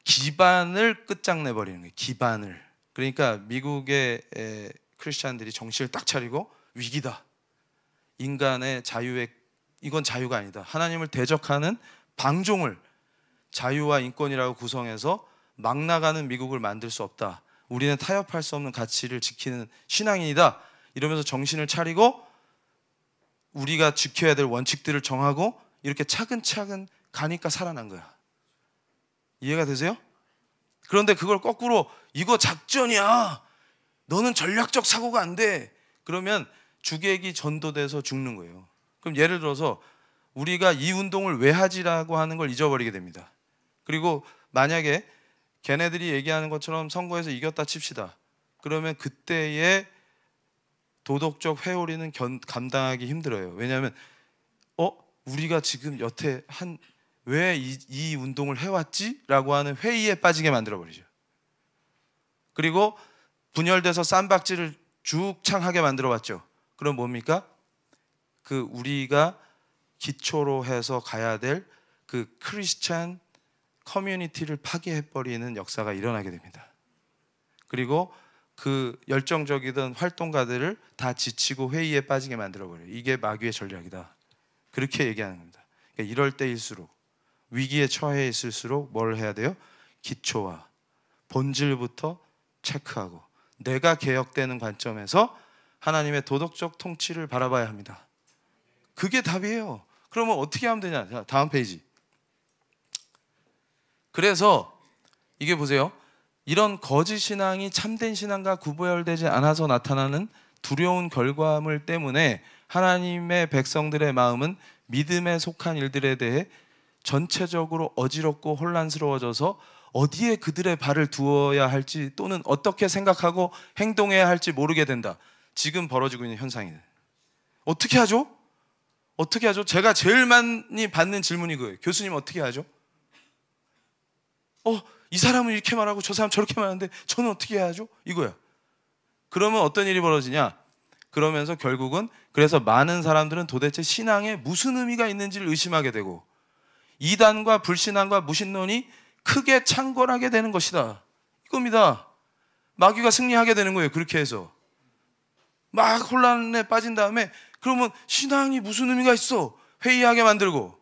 기반을 끝장내버리는 거예요. 기반을. 그러니까 미국의 크리스찬들이 정신을 딱 차리고 위기다, 인간의 자유의, 이건 자유가 아니다, 하나님을 대적하는 방종을 자유와 인권이라고 구성해서 막 나가는 미국을 만들 수 없다. 우리는 타협할 수 없는 가치를 지키는 신앙인이다. 이러면서 정신을 차리고 우리가 지켜야 될 원칙들을 정하고 이렇게 차근차근 가니까 살아난 거야. 이해가 되세요? 그런데 그걸 거꾸로 이거 작전이야, 너는 전략적 사고가 안 돼, 그러면 주객이 전도돼서 죽는 거예요. 그럼 예를 들어서 우리가 이 운동을 왜 하지라고 하는 걸 잊어버리게 됩니다. 그리고 만약에 걔네들이 얘기하는 것처럼 선거에서 이겼다 칩시다. 그러면 그때의 도덕적 회오리는 감당하기 힘들어요. 왜냐하면 우리가 지금 여태 왜 이 운동을 해왔지? 라고 하는 회의에 빠지게 만들어버리죠. 그리고 분열돼서 쌈박질을 죽창하게 만들어왔죠. 그럼 뭡니까? 그 우리가 기초로 해서 가야 될 그 크리스찬 커뮤니티를 파괴해버리는 역사가 일어나게 됩니다. 그리고 그 열정적이던 활동가들을 다 지치고 회의에 빠지게 만들어버려요. 이게 마귀의 전략이다. 그렇게 얘기하는 겁니다. 그러니까 이럴 때일수록, 위기에 처해 있을수록 뭘 해야 돼요? 기초와 본질부터 체크하고 내가 개혁되는 관점에서 하나님의 도덕적 통치를 바라봐야 합니다. 그게 답이에요. 그러면 어떻게 하면 되냐? 자, 다음 페이지. 그래서 이게 보세요. 이런 거짓 신앙이 참된 신앙과 구별되지 않아서 나타나는 두려운 결과물 때문에 하나님의 백성들의 마음은 믿음에 속한 일들에 대해 전체적으로 어지럽고 혼란스러워져서 어디에 그들의 발을 두어야 할지 또는 어떻게 생각하고 행동해야 할지 모르게 된다. 지금 벌어지고 있는 현상이에요. 어떻게 하죠? 어떻게 하죠? 제가 제일 많이 받는 질문이 그거예요. 교수님 어떻게 하죠? 이 사람은 이렇게 말하고 저 사람 저렇게 말하는데 저는 어떻게 해야 하죠? 이거야. 그러면 어떤 일이 벌어지냐? 그러면서 결국은 그래서 많은 사람들은 도대체 신앙에 무슨 의미가 있는지를 의심하게 되고 이단과 불신앙과 무신론이 크게 창궐하게 되는 것이다. 이겁니다. 마귀가 승리하게 되는 거예요. 그렇게 해서 막 혼란에 빠진 다음에 그러면 신앙이 무슨 의미가 있어? 회의하게 만들고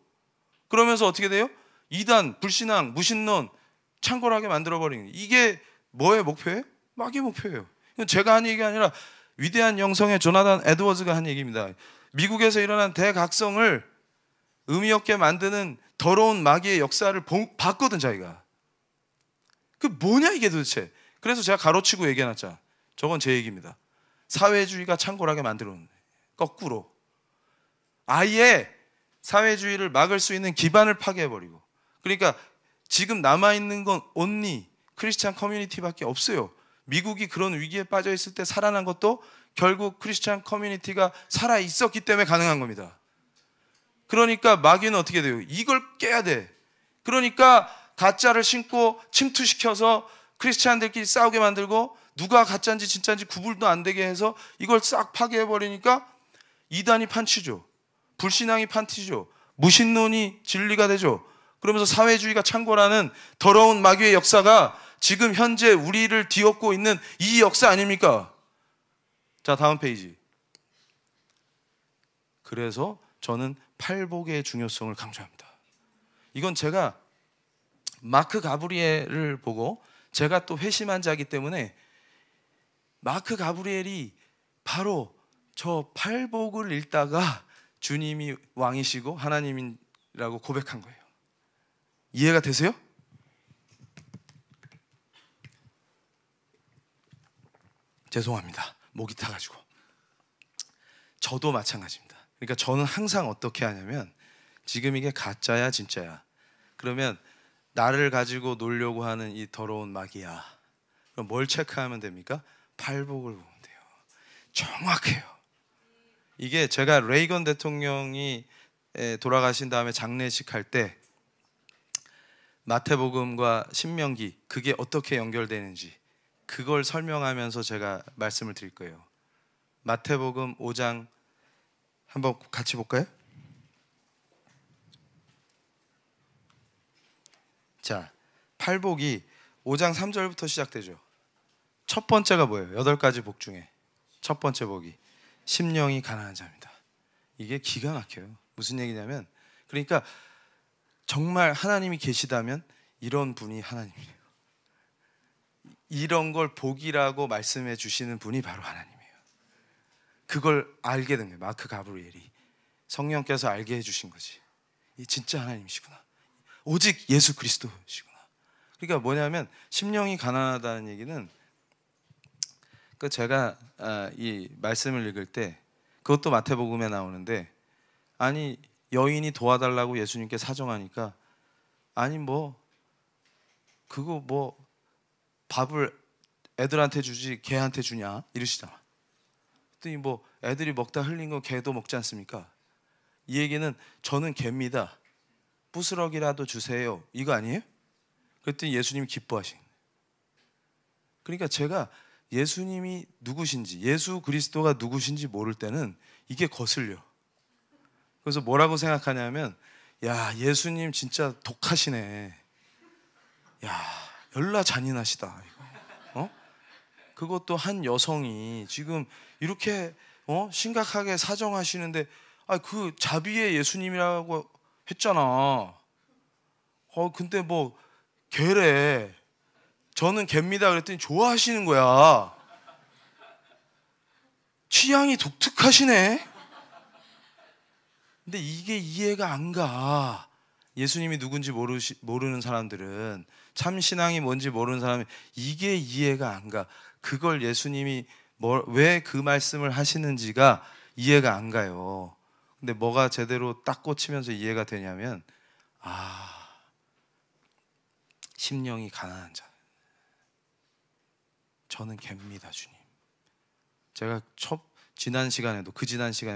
그러면서 어떻게 돼요? 이단, 불신앙, 무신론 창궐하게 만들어버리는, 이게 뭐의 목표예요? 마귀의 목표예요. 이건 제가 한 얘기가 아니라 위대한 영성의 조나단 에드워즈가 한 얘기입니다. 미국에서 일어난 대각성을 의미 없게 만드는 더러운 마귀의 역사를 봤거든 자기가. 그 뭐냐 이게 도대체. 그래서 제가 가로치고 얘기해놨잖아. 저건 제 얘기입니다. 사회주의가 창궐하게 만들어놓는, 거꾸로 아예 사회주의를 막을 수 있는 기반을 파괴해버리고. 그러니까 지금 남아있는 건 온리 크리스찬 커뮤니티밖에 없어요. 미국이 그런 위기에 빠져 있을 때 살아난 것도 결국 크리스찬 커뮤니티가 살아 있었기 때문에 가능한 겁니다. 그러니까 마귀는 어떻게 돼요? 이걸 깨야 돼. 그러니까 가짜를 신고 침투시켜서 크리스찬들끼리 싸우게 만들고 누가 가짜인지 진짜인지 구분도 안 되게 해서 이걸 싹 파괴해버리니까 이단이 판치죠. 불신앙이 판치죠. 무신론이 진리가 되죠. 그러면서 사회주의가 창궐하는 더러운 마귀의 역사가 지금 현재 우리를 뒤엎고 있는 이 역사 아닙니까? 자, 다음 페이지. 그래서 저는 팔복의 중요성을 강조합니다. 이건 제가 마크 가브리엘을 보고 제가 또 회심한 자이기 때문에 마크 가브리엘이 바로 저 팔복을 읽다가 주님이 왕이시고 하나님이라고 고백한 거예요. 이해가 되세요? 죄송합니다. 목이 타가지고. 저도 마찬가지입니다. 그러니까 저는 항상 어떻게 하냐면 지금 이게 가짜야 진짜야. 그러면 나를 가지고 놀려고 하는 이 더러운 마귀야. 그럼 뭘 체크하면 됩니까? 팔복을 보면 돼요. 정확해요. 이게 제가 레이건 대통령이 돌아가신 다음에 장례식 할 때 마태복음과 신명기 그게 어떻게 연결되는지 그걸 설명하면서 제가 말씀을 드릴 거예요. 마태복음 5장 한번 같이 볼까요? 자, 팔복이 5장 3절부터 시작되죠. 첫 번째가 뭐예요? 8가지 복 중에 첫 번째 복이 심령이 가난한 자입니다. 이게 기가 막혀요. 무슨 얘기냐면 그러니까 정말 하나님이 계시다면 이런 분이 하나님이에요. 이런 걸 복이라고 말씀해 주시는 분이 바로 하나님이에요. 그걸 알게 된 거예요. 마크 가브리엘이 성령께서 알게 해주신 거지. 이 진짜 하나님이시구나. 오직 예수 그리스도시구나. 그러니까 뭐냐면 심령이 가난하다는 얘기는 제가 이 말씀을 읽을 때 그것도 마태복음에 나오는데, 아니 여인이 도와달라고 예수님께 사정하니까 아니 뭐 그거 뭐 밥을 애들한테 주지 개한테 주냐 이러시잖아. 그랬더니 뭐 애들이 먹다 흘린 거 개도 먹지 않습니까? 이 얘기는 저는 개입니다. 부스러기라도 주세요. 이거 아니에요? 그랬더니 예수님이 기뻐하신. 그러니까 제가 예수님이 누구신지, 예수 그리스도가 누구신지 모를 때는 이게 거슬려. 그래서 뭐라고 생각하냐면, 야 예수님 진짜 독하시네. 야 열나 잔인하시다 이거. 그것도 한 여성이 지금 이렇게 심각하게 사정하시는데, 그 자비의 예수님이라고 했잖아. 근데 뭐 개래. 저는 개입니다 그랬더니 좋아하시는 거야. 취향이 독특하시네. 근데 이게 이해가 안 가. 예수님이 누군지 모르는 사람들은, 참 신앙이 뭔지 모르는 사람이 이게 이해가 안 가. 그걸 예수님이 왜 그 말씀을 하시는지가 이해가 안 가요. 근데 뭐가 제대로 딱 꽂히면서 이해가 되냐면, 심령이 가난한 자. 저는 개입니다 주님. 제가 지난 시간에도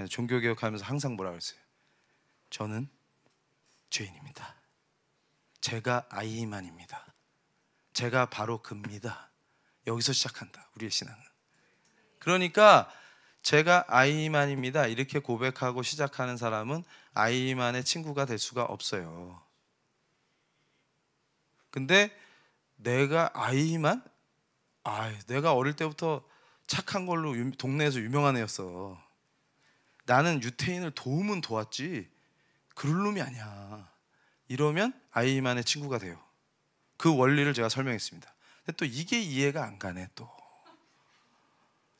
종교개혁하면서 항상 뭐라 그랬어요? 저는 죄인입니다. 제가 아이만입니다. 제가 바로 그입니다. 여기서 시작한다 우리의 신앙은. 그러니까 제가 아이만입니다 이렇게 고백하고 시작하는 사람은 아이만의 친구가 될 수가 없어요. 근데 내가 아이만? 내가 어릴 때부터 착한 걸로 동네에서 유명한 애였어. 나는 유태인을 도움은 도왔지 그럴 놈이 아니야. 이러면 아이만의 친구가 돼요. 그 원리를 제가 설명했습니다. 근데 또 이게 이해가 안 가네. 또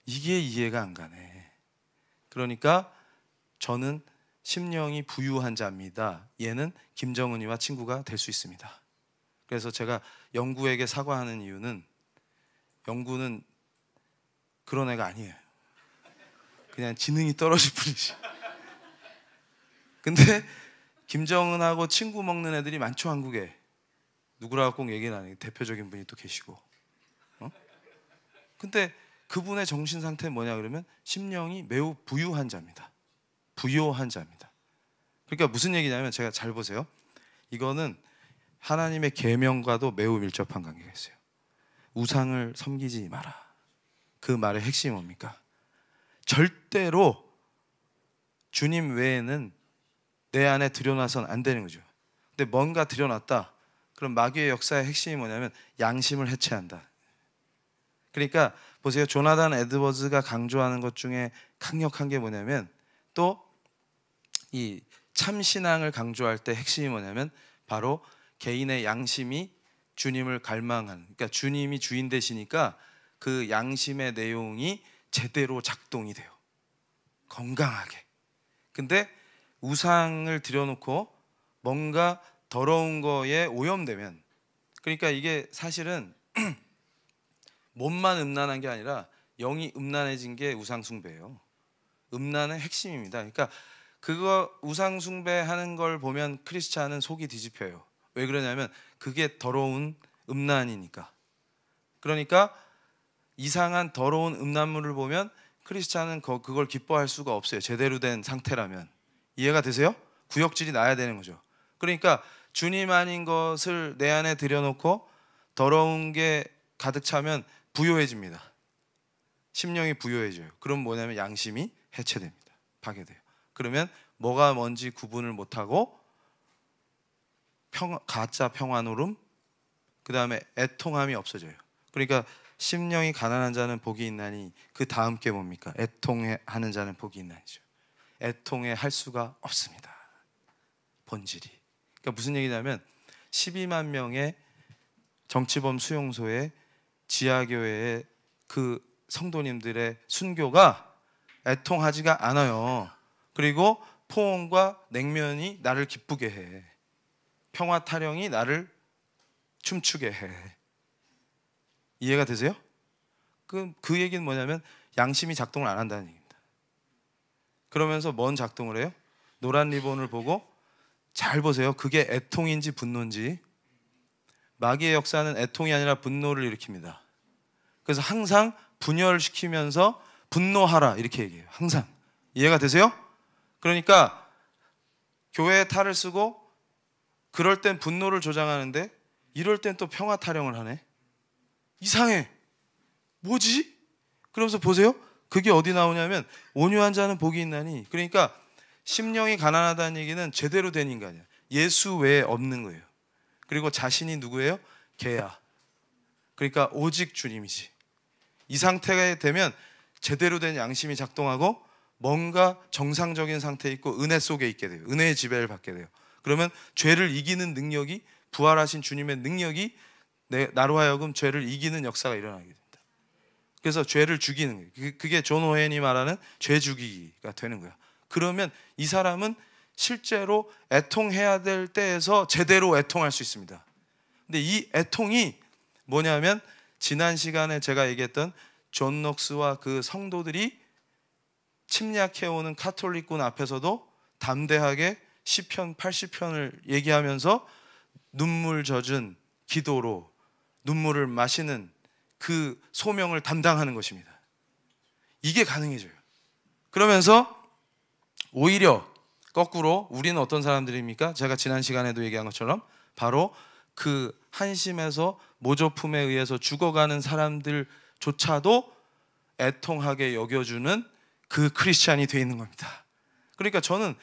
이게 이해가 안 가네. 그러니까 저는 심령이 부유한 자입니다. 얘는 김정은이와 친구가 될 수 있습니다. 그래서 제가 영구에게 사과하는 이유는, 영구는 그런 애가 아니에요. 그냥 지능이 떨어질 뿐이지. 근데 김정은하고 친구 먹는 애들이 많죠 한국에. 누구라고 꼭 얘기는 안 해요. 대표적인 분이 또 계시고. 근데 그분의 정신 상태는 뭐냐 그러면 심령이 매우 부유한 자입니다. 부요한 자입니다. 그러니까 무슨 얘기냐면, 제가 잘 보세요. 이거는 하나님의 계명과도 매우 밀접한 관계가 있어요. 우상을 섬기지 마라. 그 말의 핵심이 뭡니까? 절대로 주님 외에는 내 안에 들여놔서는 안 되는 거죠. 근데 뭔가 들여놨다. 그럼 마귀의 역사의 핵심이 뭐냐면 양심을 해체한다. 그러니까 보세요. 조나단 에드워즈가 강조하는 것 중에 강력한 게 뭐냐면, 또 이 참신앙을 강조할 때 핵심이 뭐냐면 바로 개인의 양심이 주님을 갈망하는, 그러니까 주님이 주인 되시니까 그 양심의 내용이 제대로 작동이 돼요. 건강하게. 근데 우상을 들여놓고 뭔가 더러운 거에 오염되면, 그러니까 이게 사실은 몸만 음란한 게 아니라 영이 음란해진 게 우상 숭배예요. 음란의 핵심입니다. 그러니까 그거 우상 숭배하는 걸 보면 크리스찬은 속이 뒤집혀요. 왜 그러냐면 그게 더러운 음란이니까. 그러니까 이상한 더러운 음란물을 보면 크리스찬은 그걸 기뻐할 수가 없어요. 제대로 된 상태라면. 이해가 되세요? 구역질이 나야 되는 거죠. 그러니까 주님 아닌 것을 내 안에 들여놓고 더러운 게 가득 차면 부요해집니다. 심령이 부요해져요. 그럼 뭐냐면 양심이 해체됩니다. 파괴돼요. 그러면 뭐가 뭔지 구분을 못하고 가짜 평안오름, 그 다음에 애통함이 없어져요. 그러니까 심령이 가난한 자는 복이 있나니, 그 다음 게 뭡니까? 애통하는 자는 복이 있나니죠. 애통해 할 수가 없습니다. 본질이. 그러니까 무슨 얘기냐면 12만 명의 정치범 수용소에 지하교회의 그 성도님들의 순교가 애통하지가 않아요. 그리고 포옹과 냉면이 나를 기쁘게 해. 평화 타령이 나를 춤추게 해. 이해가 되세요? 그 얘기는 뭐냐면 양심이 작동을 안 한다는 얘기입니다. 그러면서 뭔 작동을 해요? 노란 리본을 보고 잘 보세요. 그게 애통인지 분노인지. 마귀의 역사는 애통이 아니라 분노를 일으킵니다. 그래서 항상 분열시키면서 분노하라 이렇게 얘기해요. 항상. 이해가 되세요? 그러니까 교회에 탈을 쓰고 그럴 땐 분노를 조장하는데 이럴 땐 또 평화 타령을 하네. 이상해. 뭐지? 그러면서 보세요. 그게 어디 나오냐면 온유한 자는 복이 있나니. 그러니까 심령이 가난하다는 얘기는 제대로 된 인간이야. 예수 외에 없는 거예요. 그리고 자신이 누구예요? 개야. 그러니까 오직 주님이지. 이 상태가 되면 제대로 된 양심이 작동하고 뭔가 정상적인 상태에 있고 은혜 속에 있게 돼요. 은혜의 지배를 받게 돼요. 그러면 죄를 이기는 능력이, 부활하신 주님의 능력이 나로 하여금 죄를 이기는 역사가 일어나게 됩니다. 그래서 죄를 죽이는 거예요. 그게 존 오웬이 말하는 죄 죽이기가 되는 거야. 그러면 이 사람은 실제로 애통해야 될 때에서 제대로 애통할 수 있습니다. 근데 이 애통이 뭐냐면 지난 시간에 제가 얘기했던 존 녹스와 그 성도들이 침략해오는 카톨릭군 앞에서도 담대하게 시편 80편을 얘기하면서 눈물 젖은 기도로 눈물을 마시는 그 소명을 담당하는 것입니다. 이게 가능해져요. 그러면서 오히려 거꾸로 우리는 어떤 사람들입니까? 제가 지난 시간에도 얘기한 것처럼 바로 그 한심에서 모조품에 의해서 죽어가는 사람들조차도 애통하게 여겨주는 그 크리스찬이 돼 있는 겁니다. 그러니까 저는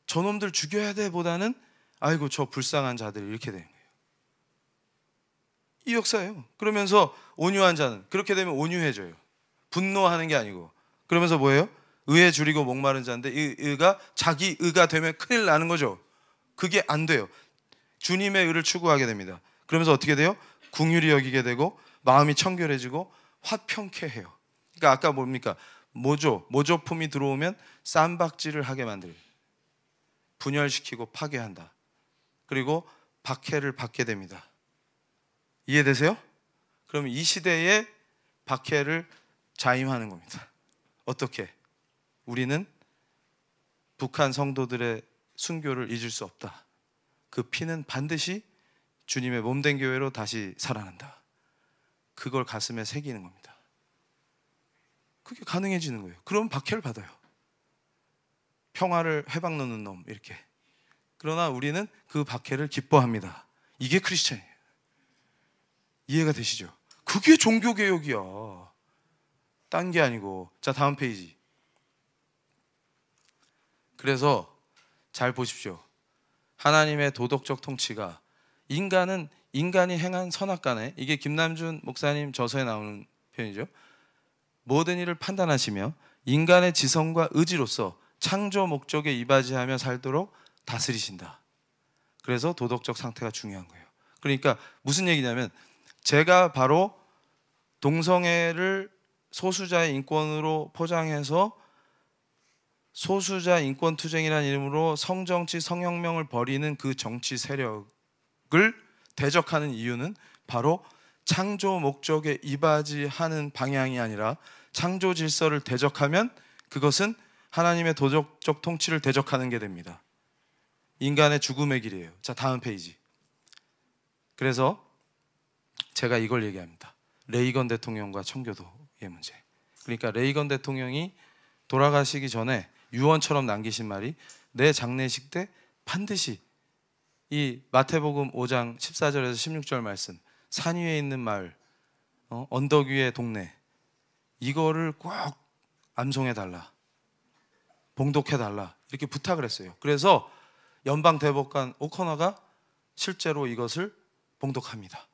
저놈들 죽여야 돼 보다는 아이고 저 불쌍한 자들 이렇게 되는 거예요. 이 역사예요. 그러면서 온유한 자는 그렇게 되면 온유해져요. 분노하는 게 아니고. 그러면서 뭐예요? 의에 줄이고 목마른 자인데 이 의가 자기 의가 되면 큰일 나는 거죠. 그게 안 돼요. 주님의 의를 추구하게 됩니다. 그러면서 어떻게 돼요? 긍휼히 여기게 되고 마음이 청결해지고 화평케 해요. 그러니까 아까 뭡니까? 모조품이 들어오면 쌈박질을 하게 만들어요. 분열시키고 파괴한다. 그리고 박해를 받게 됩니다. 이해되세요? 그럼 이 시대에 박해를 자임하는 겁니다. 어떻게? 우리는 북한 성도들의 순교를 잊을 수 없다. 그 피는 반드시 주님의 몸된 교회로 다시 살아난다. 그걸 가슴에 새기는 겁니다. 그게 가능해지는 거예요. 그럼 박해를 받아요. 평화를 회방 놓는 놈 이렇게. 그러나 우리는 그 박해를 기뻐합니다. 이게 크리스찬이에요. 이해가 되시죠? 그게 종교개혁이야. 딴 게 아니고. 자, 다음 페이지. 그래서 잘 보십시오. 하나님의 도덕적 통치가 인간이 행한 선악간에, 이게 김남준 목사님 저서에 나오는 표현이죠. 모든 일을 판단하시며 인간의 지성과 의지로서 창조 목적에 이바지하며 살도록 다스리신다. 그래서 도덕적 상태가 중요한 거예요. 그러니까 무슨 얘기냐면 제가 바로 동성애를 소수자의 인권으로 포장해서 소수자 인권 투쟁이라는 이름으로 성정치 성혁명을 벌이는 그 정치 세력을 대적하는 이유는 바로 창조 목적에 이바지하는 방향이 아니라 창조 질서를 대적하면 그것은 하나님의 도덕적 통치를 대적하는 게 됩니다. 인간의 죽음의 길이에요. 자, 다음 페이지. 그래서 제가 이걸 얘기합니다. 레이건 대통령과 청교도의 문제. 그러니까 레이건 대통령이 돌아가시기 전에 유언처럼 남기신 말이 내 장례식 때 반드시 이 마태복음 5장 14절에서 16절 말씀, 산 위에 있는 마을, 언덕 위의 동네, 이거를 꼭 암송해달라, 봉독해달라 이렇게 부탁을 했어요. 그래서 연방 대법관 오커너가 실제로 이것을 봉독합니다.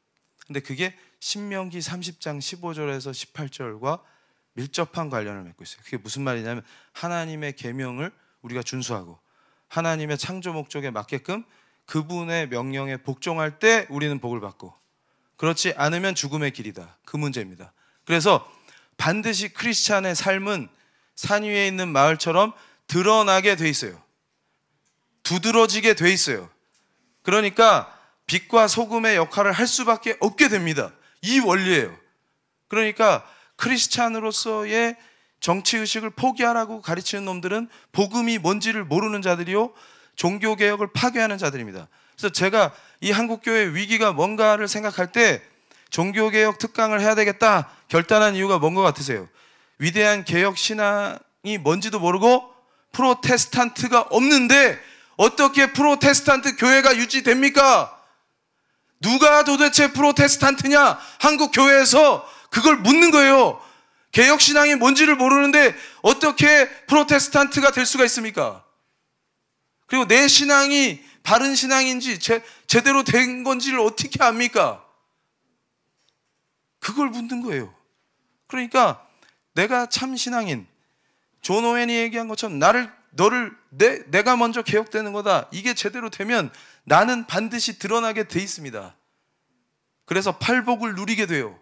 근데 그게 신명기 30장 15절에서 18절과 밀접한 관련을 맺고 있어요. 그게 무슨 말이냐면 하나님의 계명을 우리가 준수하고 하나님의 창조 목적에 맞게끔 그분의 명령에 복종할 때 우리는 복을 받고, 그렇지 않으면 죽음의 길이다. 그 문제입니다. 그래서 반드시 크리스찬의 삶은 산 위에 있는 마을처럼 드러나게 돼 있어요. 두드러지게 돼 있어요. 그러니까 빛과 소금의 역할을 할 수밖에 없게 됩니다. 이 원리예요. 그러니까 크리스찬으로서의 정치의식을 포기하라고 가르치는 놈들은 복음이 뭔지를 모르는 자들이요, 종교개혁을 파괴하는 자들입니다. 그래서 제가 이 한국교회의 위기가 뭔가를 생각할 때 종교개혁 특강을 해야 되겠다 결단한 이유가 뭔 것 같으세요? 위대한 개혁 신앙이 뭔지도 모르고 프로테스탄트가 없는데 어떻게 프로테스탄트 교회가 유지됩니까? 누가 도대체 프로테스탄트냐? 한국 교회에서 그걸 묻는 거예요. 개혁신앙이 뭔지를 모르는데 어떻게 프로테스탄트가 될 수가 있습니까? 그리고 내 신앙이 바른 신앙인지 제대로 된 건지를 어떻게 압니까? 그걸 묻는 거예요. 그러니까 내가 참 신앙인, 존 오웬이 얘기한 것처럼 내가 먼저 개혁되는 거다. 이게 제대로 되면 나는 반드시 드러나게 돼 있습니다. 그래서 팔복을 누리게 돼요.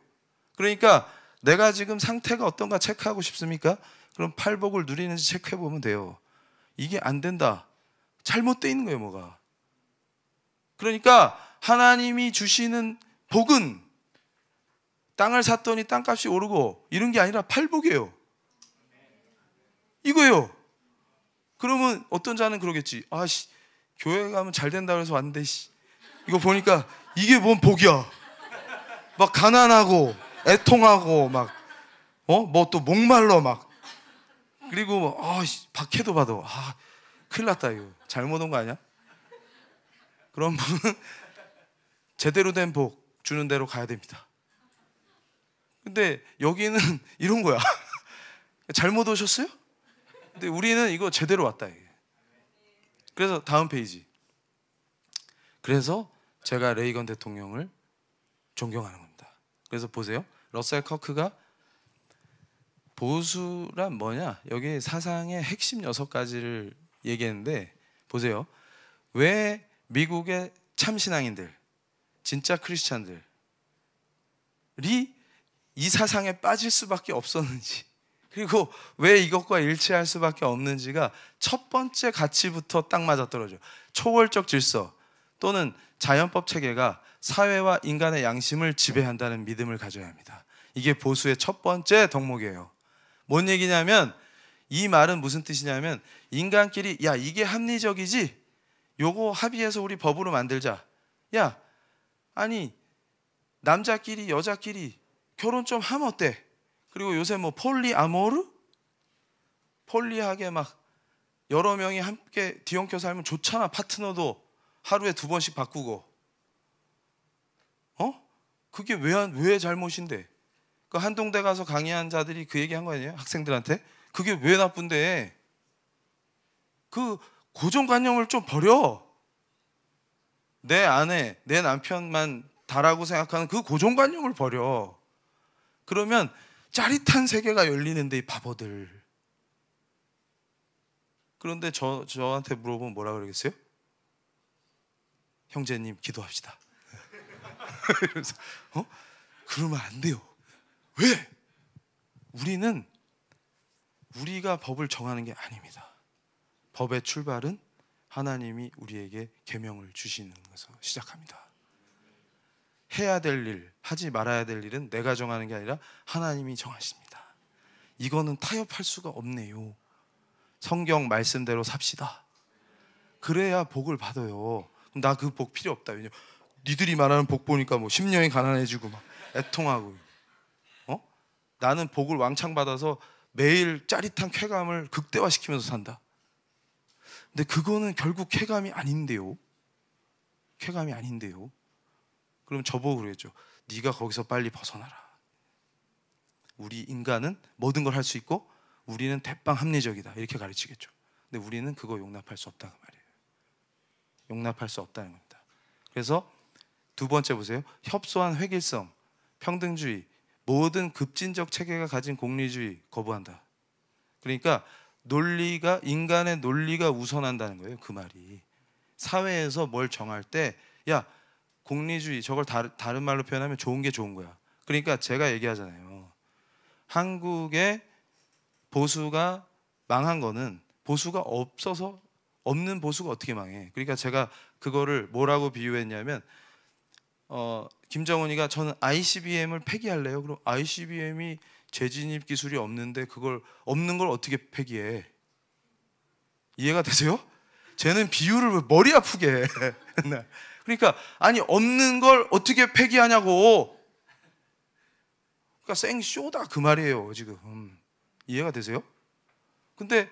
그러니까 내가 지금 상태가 어떤가 체크하고 싶습니까? 그럼 팔복을 누리는지 체크해 보면 돼요. 이게 안 된다. 잘못되어 있는 거예요, 뭐가. 그러니까 하나님이 주시는 복은 땅을 샀더니 땅값이 오르고 이런 게 아니라 팔복이에요. 이거예요. 그러면 어떤 자는 그러겠지. 아씨, 교회 가면 잘 된다 그래서 왔는데 이거 보니까 이게 뭔 복이야. 막 가난하고 애통하고 막 뭐 또 목말라 막, 그리고 박해도 받아. 큰일 났다, 이거 잘못 온 거 아니야? 그런 분은 제대로 된 복 주는 대로 가야 됩니다. 근데 여기는 이런 거야. 잘못 오셨어요? 근데 우리는 이거 제대로 왔다, 이게. 그래서 다음 페이지. 그래서 제가 레이건 대통령을 존경하는 겁니다. 그래서 보세요. 러셀 커크가 보수란 뭐냐, 여기 사상의 핵심 6가지를 얘기했는데, 보세요. 왜 미국의 참신앙인들, 진짜 크리스찬들이 이 사상에 빠질 수밖에 없었는지, 그리고 왜 이것과 일치할 수밖에 없는지가 첫 번째 가치부터 딱 맞아떨어져요. 초월적 질서 또는 자연법 체계가 사회와 인간의 양심을 지배한다는 믿음을 가져야 합니다. 이게 보수의 첫 번째 덕목이에요. 뭔 얘기냐면, 이 말은 무슨 뜻이냐면, 인간끼리 야 이게 합리적이지? 요거 합의해서 우리 법으로 만들자. 야, 아니 남자끼리 여자끼리 결혼 좀 하면 어때? 그리고 요새 뭐 폴리아모르? 폴리하게 막 여러 명이 함께 뒤엉켜 살면 좋잖아. 파트너도 하루에 2번씩 바꾸고. 그게 왜 잘못인데? 그 한동대 가서 강의한 자들이 그 얘기한 거 아니에요? 학생들한테? 그게 왜 나쁜데? 그 고정관념을 좀 버려. 내 아내, 내 남편만 다라고 생각하는 그 고정관념을 버려. 그러면 짜릿한 세계가 열리는데, 이 바보들. 그런데 저한테 물어보면 뭐라 그러겠어요? 형제님 기도합시다. 이러면서 그러면 안 돼요. 왜? 우리가 법을 정하는 게 아닙니다. 법의 출발은 하나님이 우리에게 계명을 주시는 것에서 시작합니다. 해야 될 일, 하지 말아야 될 일은 내가 정하는 게 아니라 하나님이 정하십니다. 이거는 타협할 수가 없네요. 성경 말씀대로 삽시다. 그래야 복을 받아요. 나 그 복 필요 없다. 왜냐면 니들이 말하는 복 보니까 뭐 심령이 가난해지고 막 애통하고. 나는 복을 왕창 받아서 매일 짜릿한 쾌감을 극대화시키면서 산다. 근데 그거는 결국 쾌감이 아닌데요. 쾌감이 아닌데요. 그럼 저보고 그러겠죠. 네가 거기서 빨리 벗어나라. 우리 인간은 모든 걸 할 수 있고 우리는 대빵 합리적이다. 이렇게 가르치겠죠. 근데 우리는 그거 용납할 수 없다는 말이에요. 용납할 수 없다는 겁니다. 그래서 두 번째 보세요. 협소한 획일성, 평등주의, 모든 급진적 체계가 가진 공리주의 거부한다. 그러니까 인간의 논리가 우선한다는 거예요. 그 말이. 사회에서 뭘 정할 때 야, 공리주의, 저걸 다른 말로 표현하면 좋은 게 좋은 거야. 그러니까 제가 얘기하잖아요. 한국의 보수가 망한 거는 보수가 없어서, 없는 보수가 어떻게 망해. 그러니까 제가 그거를 뭐라고 비유했냐면 김정은이가 저는 ICBM을 폐기할래요. 그럼 ICBM이 재진입 기술이 없는데 그걸 없는 걸 어떻게 폐기해? 이해가 되세요? 쟤는 비유를 왜 머리 아프게 해. 그러니까 아니 없는 걸 어떻게 폐기하냐고. 그러니까 생쇼다 그 말이에요 지금. 이해가 되세요? 근데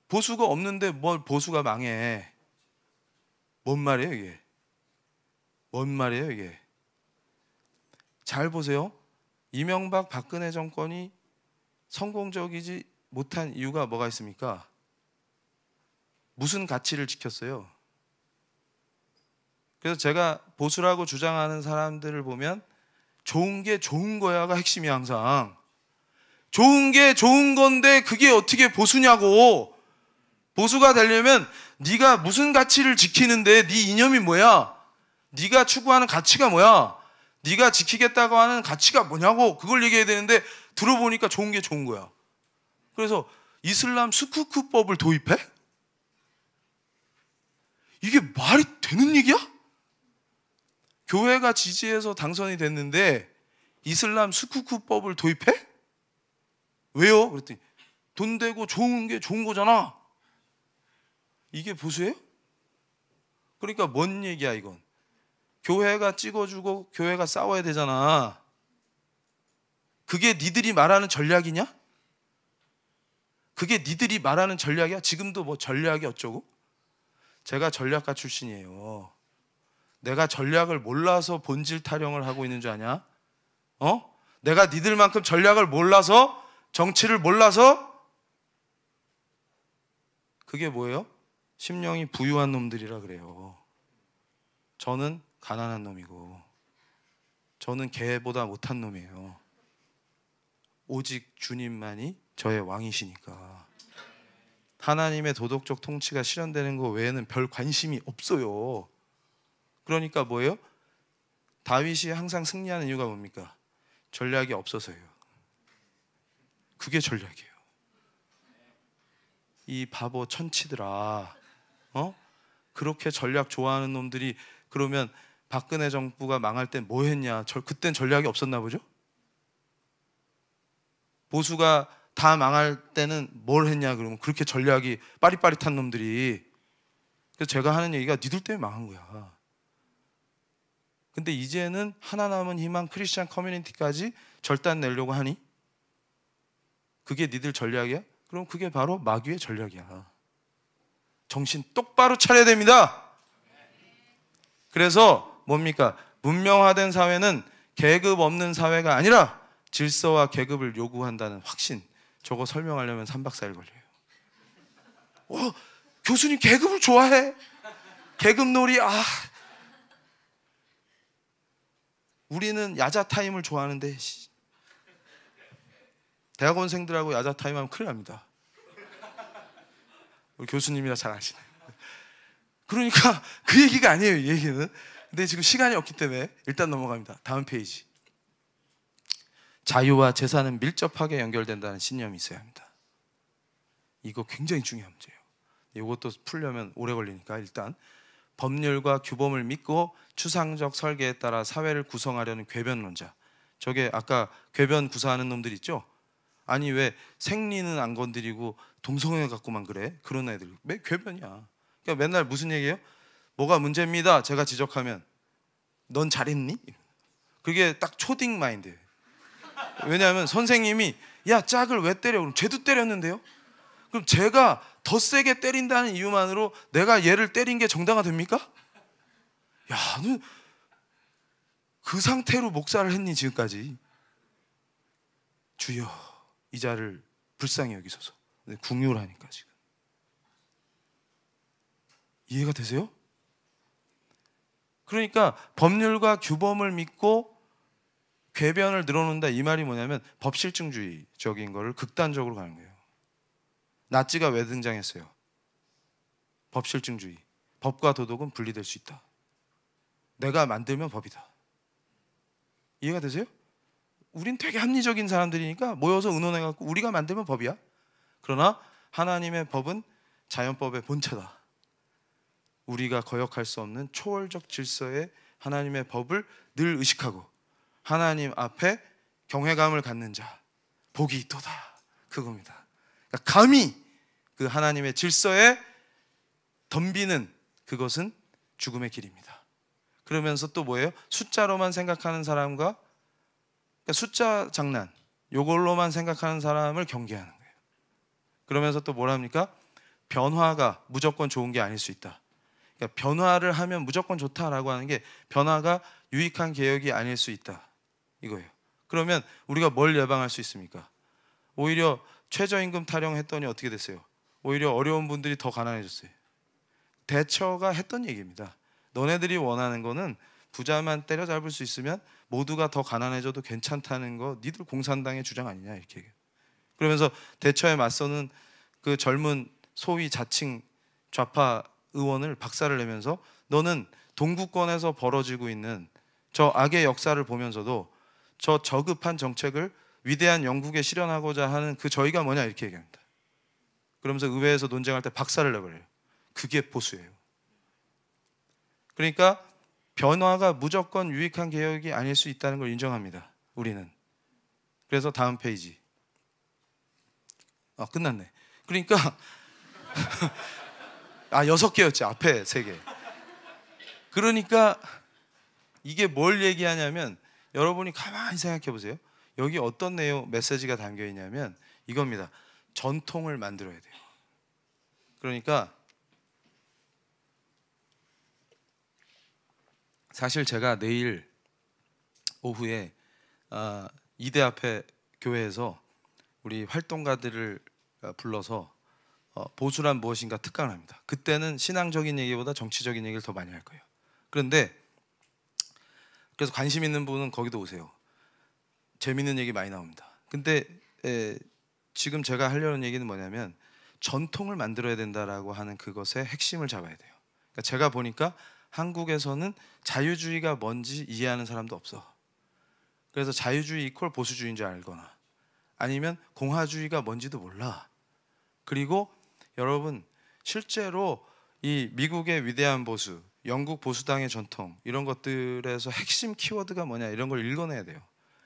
보수가 없는데 뭘 보수가 망해. 뭔 말이에요 이게? 뭔 말이에요 이게? 잘 보세요. 이명박 박근혜 정권이 성공적이지 못한 이유가 뭐가 있습니까? 무슨 가치를 지켰어요? 그래서 제가 보수라고 주장하는 사람들을 보면 좋은 게 좋은 거야가 핵심이 항상. 좋은 게 좋은 건데 그게 어떻게 보수냐고. 보수가 되려면 네가 무슨 가치를 지키는데 네 이념이 뭐야? 네가 추구하는 가치가 뭐야? 네가 지키겠다고 하는 가치가 뭐냐고. 그걸 얘기해야 되는데 들어보니까 좋은 게 좋은 거야. 그래서 이슬람 스쿠크법을 도입해? 이게 말이 되는 얘기야? 교회가 지지해서 당선이 됐는데 이슬람 스쿠크법을 도입해? 왜요? 그랬더니 돈 되고 좋은 게 좋은 거잖아. 이게 보수예요? 그러니까 뭔 얘기야 이건? 교회가 찍어주고 교회가 싸워야 되잖아. 그게 니들이 말하는 전략이냐? 그게 니들이 말하는 전략이야? 지금도 뭐 전략이 어쩌고? 제가 전략가 출신이에요. 내가 전략을 몰라서 본질 타령을 하고 있는 줄 아냐? 내가 니들만큼 전략을 몰라서, 정치를 몰라서, 그게 뭐예요? 심령이 부유한 놈들이라 그래요. 저는 가난한 놈이고 저는 개보다 못한 놈이에요. 오직 주님만이 저의 왕이시니까 하나님의 도덕적 통치가 실현되는 거 외에는 별 관심이 없어요. 그러니까 뭐예요? 다윗이 항상 승리하는 이유가 뭡니까? 전략이 없어서예요. 그게 전략이에요. 이 바보 천치들아, 그렇게 전략 좋아하는 놈들이 그러면 박근혜 정부가 망할 땐 뭐 했냐? 그땐 전략이 없었나 보죠? 보수가 다 망할 때는 뭘 했냐? 그러면 그렇게 전략이 빠릿빠릿한 놈들이. 그래서 제가 하는 얘기가 니들 때문에 망한 거야. 근데 이제는 하나 남은 희망 크리스찬 커뮤니티까지 절단 내려고 하니? 그게 니들 전략이야? 그럼 그게 바로 마귀의 전략이야. 정신 똑바로 차려야 됩니다. 그래서 뭡니까? 문명화된 사회는 계급 없는 사회가 아니라 질서와 계급을 요구한다는 확신. 저거 설명하려면 3박 4일 걸려요. 교수님 계급을 좋아해? 계급놀이. 우리는 야자 타임을 좋아하는데 대학원생들하고 야자 타임 하면 큰일 납니다. 우리 교수님이라 잘 아시나요? 그러니까 그 얘기가 아니에요, 이 얘기는. 근데 지금 시간이 없기 때문에 일단 넘어갑니다. 다음 페이지. 자유와 재산은 밀접하게 연결된다는 신념이 있어야 합니다. 이거 굉장히 중요한 문제예요. 이것도 풀려면 오래 걸리니까 일단 법률과 규범을 믿고 추상적 설계에 따라 사회를 구성하려는 궤변론자. 저게 아까 궤변 구사하는 놈들 있죠? 아니 왜 생리는 안 건드리고 동성애 갖고만 그래? 그런 애들 왜 궤변이야? 그러니까 맨날 무슨 얘기예요? 뭐가 문제입니다. 제가 지적하면 넌 잘했니? 그게 딱 초딩 마인드예요. 왜냐하면 선생님이 야 짝을 왜 때려? 그럼 쟤도 때렸는데요? 그럼 제가 더 세게 때린다는 이유만으로 내가 얘를 때린 게 정당화 됩니까? 야, 너 그 상태로 목사를 했니 지금까지? 주여 이 자를 불쌍히 여기소서. 궁유하니까 지금 이해가 되세요? 그러니까 법률과 규범을 믿고 궤변을 늘어놓는다 이 말이 뭐냐면 법실증주의적인 거를 극단적으로 가는 거예요. 나치가 왜 등장했어요? 법실증주의. 법과 도덕은 분리될 수 있다. 내가 만들면 법이다. 이해가 되세요? 우린 되게 합리적인 사람들이니까 모여서 의논해갖고 우리가 만들면 법이야. 그러나 하나님의 법은 자연법의 본체다. 우리가 거역할 수 없는 초월적 질서의 하나님의 법을 늘 의식하고 하나님 앞에 경외감을 갖는 자 복이 있도다. 그겁니다. 그러니까 감히 그 하나님의 질서에 덤비는 그것은 죽음의 길입니다. 그러면서 또 뭐예요? 숫자로만 생각하는 사람과 그러니까 숫자 장난 요걸로만 생각하는 사람을 경계하는 거예요. 그러면서 또 뭐랍니까? 변화가 무조건 좋은 게 아닐 수 있다. 그러니까 변화를 하면 무조건 좋다라고 하는 게 변화가 유익한 개혁이 아닐 수 있다. 이거예요. 그러면 우리가 뭘 예방할 수 있습니까? 오히려 최저임금 타령했더니 어떻게 됐어요? 오히려 어려운 분들이 더 가난해졌어요. 대처가 했던 얘기입니다. 너네들이 원하는 거는 부자만 때려잡을 수 있으면 모두가 더 가난해져도 괜찮다는 거 니들 공산당의 주장 아니냐 이렇게 얘기해요. 그러면서 대처에 맞서는 그 젊은 소위 자칭 좌파 의원을 박살을 내면서 너는 동구권에서 벌어지고 있는 저 악의 역사를 보면서도 저 저급한 정책을 위대한 영국에 실현하고자 하는 그 저희가 뭐냐 이렇게 얘기합니다. 그러면서 의회에서 논쟁할 때 박살을 내버려요. 그게 보수예요. 그러니까 변화가 무조건 유익한 개혁이 아닐 수 있다는 걸 인정합니다. 우리는. 그래서 다음 페이지. 끝났네. 그러니까 6개였지. 앞에 3개. 그러니까 이게 뭘 얘기하냐면 여러분이 가만히 생각해 보세요. 여기 어떤 내용 메시지가 담겨 있냐면 이겁니다. 전통을 만들어야 돼요. 그러니까 사실 제가 내일 오후에 이대 앞에 교회에서 우리 활동가들을 불러서 보수란 무엇인가 특강을 합니다. 그때는 신앙적인 얘기보다 정치적인 얘기를 더 많이 할 거예요. 그런데 그래서 관심 있는 분은 거기도 오세요. 재밌는 얘기 많이 나옵니다. 근데 지금 제가 하려는 얘기는 뭐냐면 전통을 만들어야 된다라고 하는 그것의 핵심을 잡아야 돼요. 그러니까 제가 보니까 한국에서는 자유주의가 뭔지 이해하는 사람도 없어. 그래서 자유주의 이퀄 보수주의인 줄 알거나 아니면 공화주의가 뭔지도 몰라. 그리고 여러분 실제로 이 미국의 위대한 보수, 영국 보수당의 전통 이런 것들에서 핵심 키워드가 뭐냐 이런 걸 읽어내야 돼요.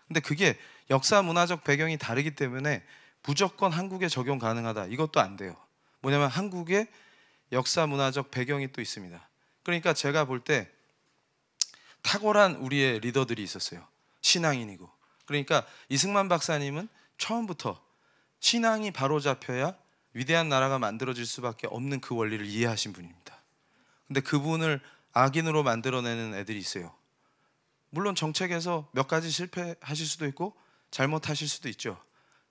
근데 그게 역사 문화적 배경이 다르기 때문에 무조건 한국에 적용 가능하다 이것도 안 돼요. 뭐냐면 한국의 역사 문화적 배경이 또 있습니다. 그러니까 제가 볼 때 탁월한 우리의 리더들이 있었어요. 신앙인이고. 그러니까 이승만 박사님은 처음부터 신앙이 바로 잡혀야 위대한 나라가 만들어질 수밖에 없는 그 원리를 이해하신 분입니다. 근데 그분을 악인으로 만들어내는 애들이 있어요. 물론 정책에서 몇 가지 실패하실 수도 있고 잘못하실 수도 있죠.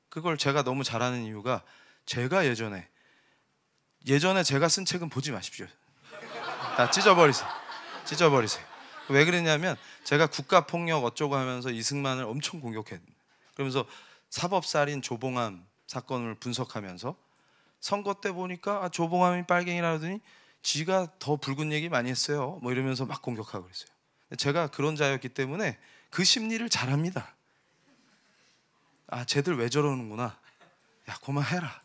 그걸 제가 너무 잘하는 이유가 제가 예전에 제가 쓴 책은 보지 마십시오. 다 찢어버리세요. 왜 그랬냐면 제가 국가폭력 어쩌고 하면서 이승만을 엄청 공격했. 그러면서 사법살인 조봉암 사건을 분석하면서 선거 때 보니까 조봉암이 빨갱이라 하더니 지가 더 붉은 얘기 많이 했어요. 뭐 이러면서 막 공격하고 그랬어요. 제가 그런 자였기 때문에 그 심리를 잘합니다. 쟤들 왜 저러는구나. 야 그만해라.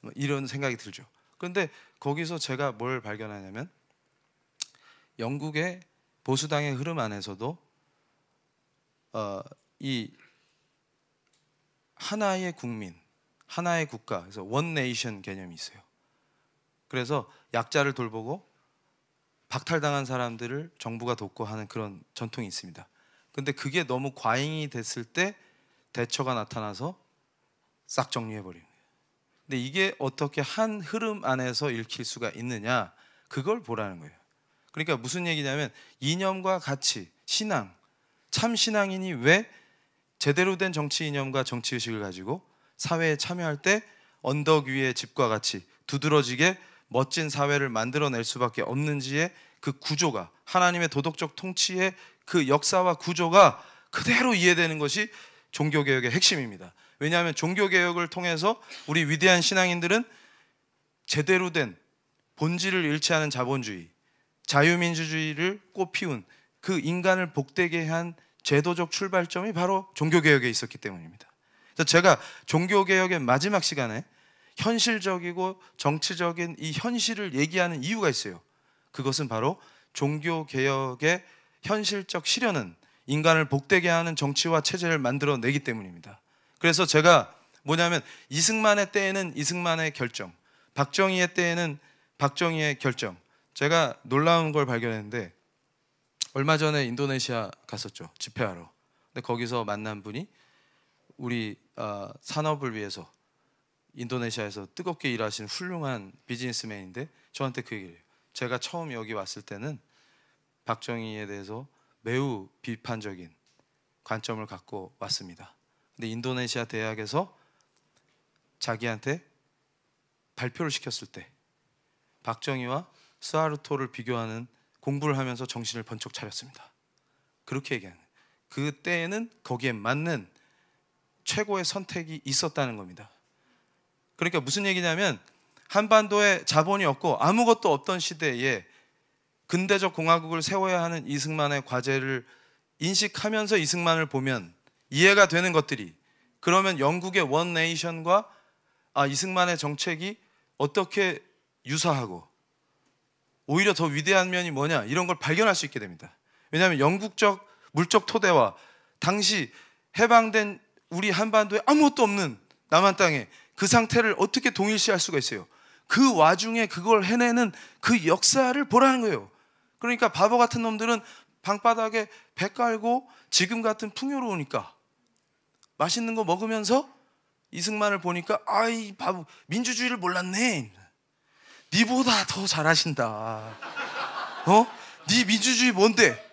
뭐 이런 생각이 들죠. 그런데 거기서 제가 뭘 발견하냐면 영국의 보수당의 흐름 안에서도 이 하나의 국민, 하나의 국가, 그래서 원 네이션 개념이 있어요. 그래서 약자를 돌보고 박탈당한 사람들을 정부가 돕고 하는 그런 전통이 있습니다. 근데 그게 너무 과잉이 됐을 때 대처가 나타나서 싹 정리해버리는 거예요. 근데 이게 어떻게 한 흐름 안에서 읽힐 수가 있느냐 그걸 보라는 거예요. 그러니까 무슨 얘기냐면 이념과 가치, 신앙, 참 신앙인이 왜 제대로 된 정치 이념과 정치의식을 가지고 사회에 참여할 때 언덕 위의 집과 같이 두드러지게 멋진 사회를 만들어낼 수밖에 없는지의 그 구조가 하나님의 도덕적 통치의 그 역사와 구조가 그대로 이해되는 것이 종교개혁의 핵심입니다. 왜냐하면 종교개혁을 통해서 우리 위대한 신앙인들은 제대로 된 본질을 잃지 않은 자본주의, 자유민주주의를 꽃피운 그 인간을 복되게 한 제도적 출발점이 바로 종교개혁에 있었기 때문입니다. 그래서 제가 종교개혁의 마지막 시간에 현실적이고 정치적인 이 현실을 얘기하는 이유가 있어요. 그것은 바로 종교개혁의 현실적 실현은 인간을 복되게 하는 정치와 체제를 만들어내기 때문입니다. 그래서 제가 뭐냐면 이승만의 때에는 이승만의 결정, 박정희의 때에는 박정희의 결정. 제가 놀라운 걸 발견했는데 얼마 전에 인도네시아 갔었죠. 집회하러. 근데 거기서 만난 분이 우리 산업을 위해서 인도네시아에서 뜨겁게 일하시는 훌륭한 비즈니스맨인데 저한테 그 얘기를 해요. 제가 처음 여기 왔을 때는 박정희에 대해서 매우 비판적인 관점을 갖고 왔습니다. 근데 인도네시아 대학에서 자기한테 발표를 시켰을 때 박정희와 스하루토를 비교하는 공부를 하면서 정신을 번쩍 차렸습니다. 그렇게 얘기하는 거예요. 그때에는 거기에 맞는 최고의 선택이 있었다는 겁니다. 그러니까 무슨 얘기냐면 한반도에 자본이 없고 아무것도 없던 시대에 근대적 공화국을 세워야 하는 이승만의 과제를 인식하면서 이승만을 보면 이해가 되는 것들이, 그러면 영국의 원 네이션과 이승만의 정책이 어떻게 유사하고 오히려 더 위대한 면이 뭐냐, 이런 걸 발견할 수 있게 됩니다. 왜냐하면 영국적 물적 토대와 당시 해방된 우리 한반도에 아무것도 없는 남한 땅에 그 상태를 어떻게 동일시할 수가 있어요. 그 와중에 그걸 해내는 그 역사를 보라는 거예요. 그러니까 바보 같은 놈들은 방바닥에 배 깔고 지금 같은 풍요로우니까 맛있는 거 먹으면서 이승만을 보니까 아이 바보, 민주주의를 몰랐네. 니보다 더 잘하신다. 니 민주주의 뭔데?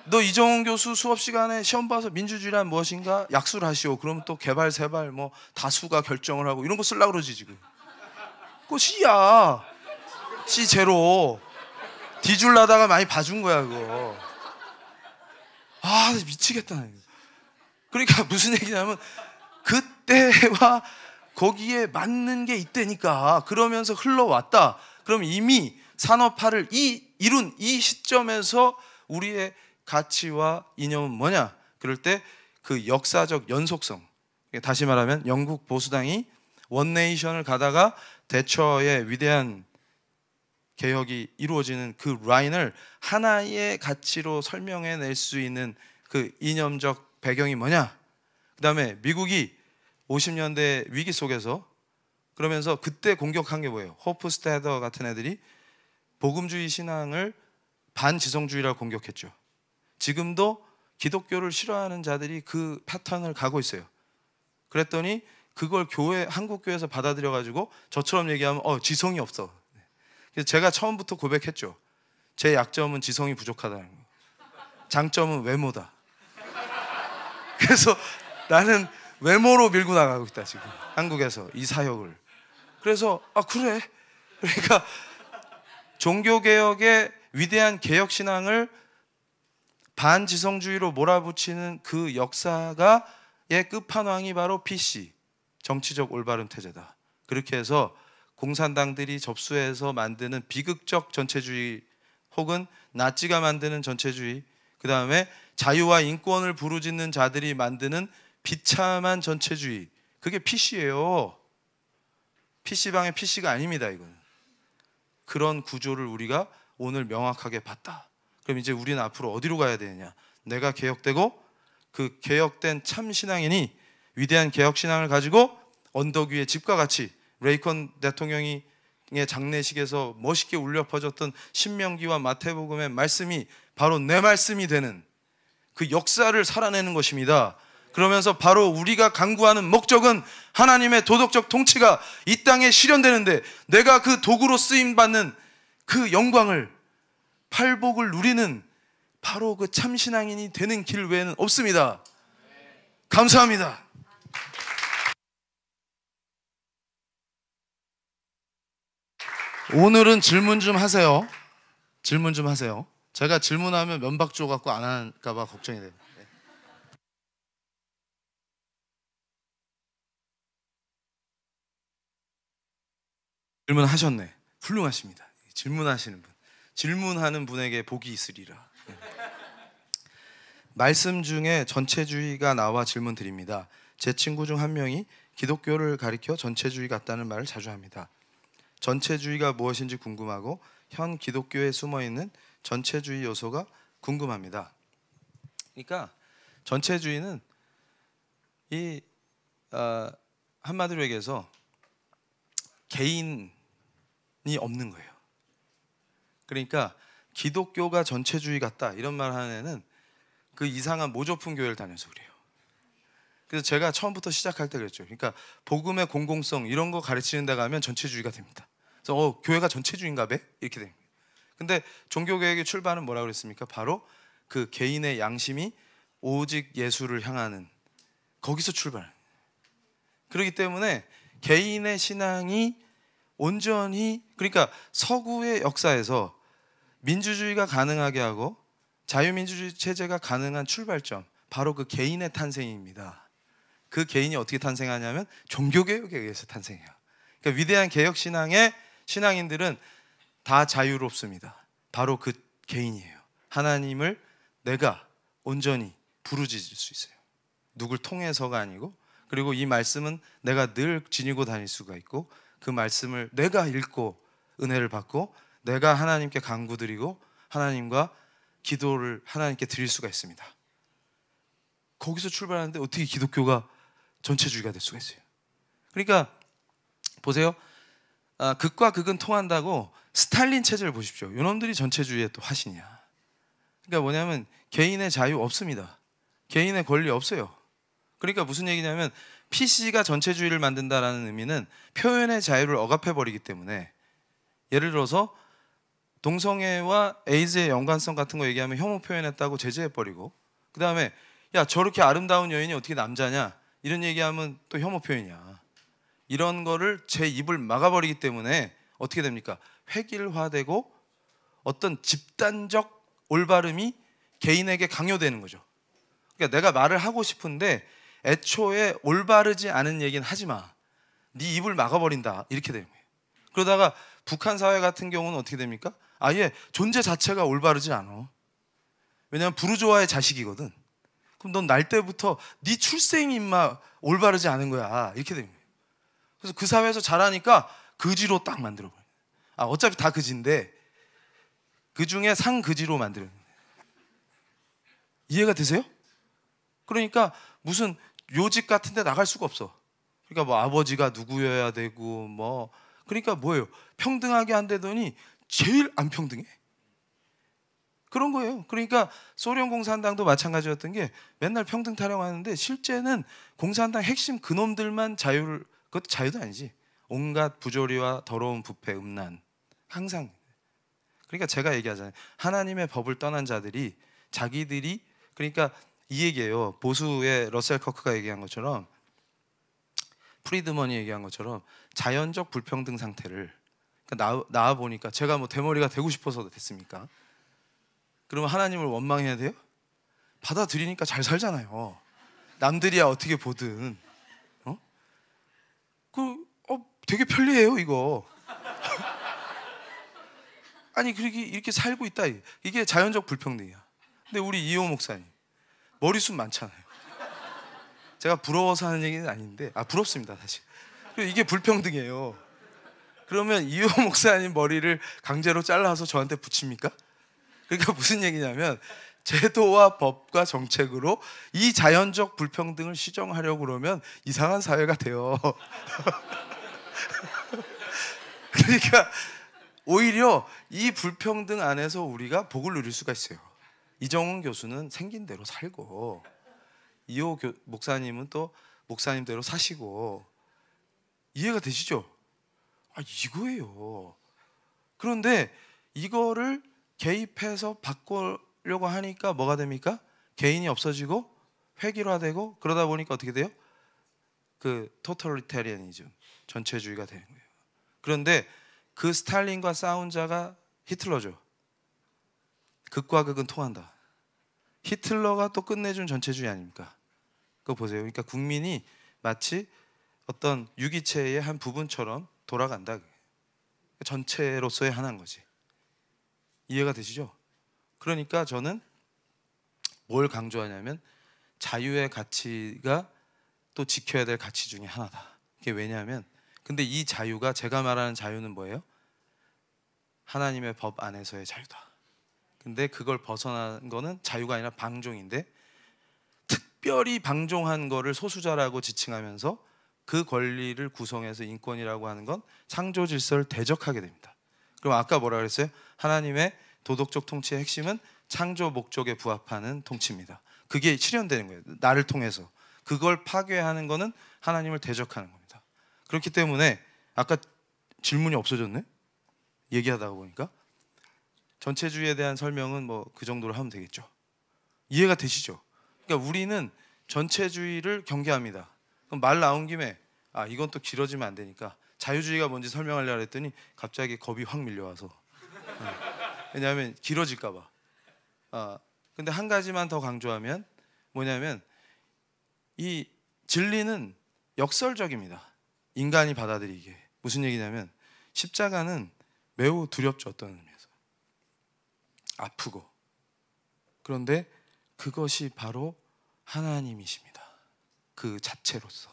너 이정훈 교수 수업 시간에 시험 봐서 민주주의란 무엇인가 약수를 하시오. 그러면 또 개발 세발 뭐 다수가 결정을 하고 이런 거 쓰려고 그러지 지금. 그거 C야. C 제로. 뒤줄라다가 많이 봐준 거야 그거. 미치겠다. 그러니까 무슨 얘기냐면 그때와 거기에 맞는 게 있다니까. 그러면서 흘러왔다. 그럼 이미 산업화를 이룬 이 시점에서 우리의 가치와 이념은 뭐냐? 그럴 때 그 역사적 연속성. 다시 말하면 영국 보수당이 원네이션을 가다가 대처의 위대한 개혁이 이루어지는 그 라인을 하나의 가치로 설명해낼 수 있는 그 이념적 배경이 뭐냐? 그 다음에 미국이 50년대 위기 속에서 그러면서 그때 공격한 게 뭐예요? 호프스테더 같은 애들이 복음주의 신앙을 반지성주의라고 공격했죠. 지금도 기독교를 싫어하는 자들이 그 패턴을 가고 있어요. 그랬더니 그걸 한국교회에서 받아들여가지고 저처럼 얘기하면 지성이 없어. 그래서 제가 처음부터 고백했죠. 제 약점은 지성이 부족하다는 거. 장점은 외모다. 그래서 나는 외모로 밀고 나가고 있다 지금 한국에서 이 사역을. 그래서 그래. 그러니까 종교개혁의 위대한 개혁신앙을 반지성주의로 몰아붙이는 그 역사가의 끝판왕이 바로 PC, 정치적 올바른 태제다. 그렇게 해서 공산당들이 접수해서 만드는 비극적 전체주의 혹은 나치가 만드는 전체주의, 그 다음에 자유와 인권을 부르짖는 자들이 만드는 비참한 전체주의, 그게 PC예요. PC방의 PC가 아닙니다. 이건 그런 구조를 우리가 오늘 명확하게 봤다. 그럼 이제 우리는 앞으로 어디로 가야 되느냐? 내가 개혁되고 그 개혁된 참신앙인이 위대한 개혁신앙을 가지고 언덕 위에 집과 같이 레이컨 대통령의 장례식에서 멋있게 울려 퍼졌던 신명기와 마태복음의 말씀이 바로 내 말씀이 되는 그 역사를 살아내는 것입니다. 그러면서 바로 우리가 강구하는 목적은 하나님의 도덕적 통치가 이 땅에 실현되는데 내가 그 도구로 쓰임받는 그 영광을, 팔복을 누리는 바로 그 참신앙인이 되는 길 외에는 없습니다. 감사합니다. 오늘은 질문 좀 하세요. 질문 좀 하세요. 제가 질문하면 면박 줘갖고 안 할까 봐 걱정이 돼요. 질문하셨네. 훌륭하십니다. 질문하시는 분. 질문하는 분에게 복이 있으리라. 말씀 중에 전체주의가 나와 질문 드립니다. 제 친구 중 한 명이 기독교를 가리켜 전체주의 같다는 말을 자주 합니다. 전체주의가 무엇인지 궁금하고 현 기독교에 숨어있는 전체주의 요소가 궁금합니다. 그러니까 전체주의는 이 한마디로 얘기해서 개인이 없는 거예요. 그러니까 기독교가 전체주의 같다 이런 말 하는 애는 그 이상한 모조품 교회를 다녀서 그래요. 그래서 제가 처음부터 시작할 때 그랬죠. 그러니까 복음의 공공성 이런 거 가르치는 데 가면 전체주의가 됩니다. 그래서 교회가 전체주의인가 봐? 이렇게 됩니다. 근데 종교개혁의 출발은 뭐라고 그랬습니까? 바로 그 개인의 양심이 오직 예수를 향하는 거기서 출발. 그렇기 때문에 개인의 신앙이 온전히, 그러니까 서구의 역사에서 민주주의가 가능하게 하고 자유민주주의 체제가 가능한 출발점, 바로 그 개인의 탄생입니다. 그 개인이 어떻게 탄생하냐면 종교개혁에 의해서 탄생해요. 그러니까 위대한 개혁신앙의 신앙인들은 다 자유롭습니다. 바로 그 개인이에요. 하나님을 내가 온전히 부르짖을 수 있어요. 누굴 통해서가 아니고, 그리고 이 말씀은 내가 늘 지니고 다닐 수가 있고, 그 말씀을 내가 읽고 은혜를 받고 내가 하나님께 간구드리고 하나님과 기도를 하나님께 드릴 수가 있습니다. 거기서 출발하는데 어떻게 기독교가 전체주의가 될 수가 있어요? 그러니까 보세요. 극과 극은 통한다고 스탈린 체제를 보십시오. 이놈들이 전체주의의 또 화신이야. 그러니까 뭐냐면 개인의 자유 없습니다. 개인의 권리 없어요. 그러니까 무슨 얘기냐면 PC가 전체주의를 만든다라는 의미는 표현의 자유를 억압해버리기 때문에, 예를 들어서 동성애와 에이즈의 연관성 같은 거 얘기하면 혐오 표현했다고 제재해버리고, 그 다음에 야 저렇게 아름다운 여인이 어떻게 남자냐 이런 얘기하면 또 혐오 표현이야. 이런 거를 제 입을 막아버리기 때문에 어떻게 됩니까? 획일화되고 어떤 집단적 올바름이 개인에게 강요되는 거죠. 그러니까 내가 말을 하고 싶은데 애초에 올바르지 않은 얘기는 하지 마. 네 입을 막아버린다. 이렇게 되는 거예요. 그러다가 북한 사회 같은 경우는 어떻게 됩니까? 아예 존재 자체가 올바르지 않아. 왜냐하면 부르주아의 자식이거든. 그럼 넌 날 때부터 네 출생이 인마 올바르지 않은 거야. 이렇게 되는 거예요. 그래서 그 사회에서 자라니까 그지로 딱 만들어버려요. 어차피 다 그지인데 그 중에 상그지로 만들어요. 이해가 되세요? 그러니까 무슨 요직 같은 데 나갈 수가 없어. 그러니까 뭐 아버지가 누구여야 되고 뭐, 그러니까 뭐예요? 평등하게 한다더니 제일 안 평등해. 그런 거예요. 그러니까 소련 공산당도 마찬가지였던 게 맨날 평등 타령하는데 실제는 공산당 핵심 그놈들만 자유를, 그것도 자유도 아니지, 온갖 부조리와 더러운 부패, 음란 항상. 그러니까 제가 얘기하잖아요. 하나님의 법을 떠난 자들이 자기들이, 그러니까 이 얘기예요. 보수의 러셀 커크가 얘기한 것처럼, 프리드먼이 얘기한 것처럼 자연적 불평등 상태를, 그러니까 나와 보니까 제가 뭐 대머리가 되고 싶어서 됐습니까? 그러면 하나님을 원망해야 돼요? 받아들이니까 잘 살잖아요. 남들이야 어떻게 보든. 되게 편리해요 이거. 아니 그렇게 이렇게 살고 있다. 이게 자연적 불평등이야. 근데 우리 이호 목사님 머리숱 많잖아요. 제가 부러워서 하는 얘기는 아닌데, 부럽습니다 사실. 이게 불평등이에요. 그러면 이호 목사님 머리를 강제로 잘라서 저한테 붙입니까? 그러니까 무슨 얘기냐면 제도와 법과 정책으로 이 자연적 불평등을 시정하려고 그러면 이상한 사회가 돼요. 그러니까 오히려 이 불평등 안에서 우리가 복을 누릴 수가 있어요. 이정훈 교수는 생긴 대로 살고, 이호 목사님은 또 목사님대로 사시고. 이해가 되시죠? 이거예요. 그런데 이거를 개입해서 바꾸려고 하니까 뭐가 됩니까? 개인이 없어지고 획일화되고, 그러다 보니까 어떻게 돼요? 그 토탈리테리아니즘, 전체주의가 되는 거예요. 그런데 그 스탈린과 싸운 자가 히틀러죠. 극과 극은 통한다. 히틀러가 또 끝내준 전체주의 아닙니까? 그거 보세요. 그러니까 국민이 마치 어떤 유기체의 한 부분처럼 돌아간다. 전체로서의 하나인 거지. 이해가 되시죠? 그러니까 저는 뭘 강조하냐면 자유의 가치가 또 지켜야 될 가치 중에 하나다. 이게 왜냐하면 근데 이 자유가 제가 말하는 자유는 뭐예요? 하나님의 법 안에서의 자유다. 근데 그걸 벗어난 거는 자유가 아니라 방종인데 특별히 방종한 거를 소수자라고 지칭하면서 그 권리를 구성해서 인권이라고 하는 건 창조 질서를 대적하게 됩니다. 그럼 아까 뭐라 그랬어요? 하나님의 도덕적 통치의 핵심은 창조 목적에 부합하는 통치입니다. 그게 실현되는 거예요. 나를 통해서. 그걸 파괴하는 거는 하나님을 대적하는 겁니다. 그렇기 때문에 아까 질문이 없어졌네? 얘기하다가 보니까 전체주의에 대한 설명은 뭐 그 정도로 하면 되겠죠. 이해가 되시죠? 그러니까 우리는 전체주의를 경계합니다. 그럼 말 나온 김에 이건 또 길어지면 안 되니까 자유주의가 뭔지 설명하려고 했더니 갑자기 겁이 확 밀려와서 왜냐하면 길어질까 봐. 근데 한 가지만 더 강조하면 뭐냐면 이 진리는 역설적입니다. 인간이 받아들이기에. 무슨 얘기냐면 십자가는 매우 두렵죠. 어떤 의미에서 아프고. 그런데 그것이 바로 하나님이십니다. 그 자체로서.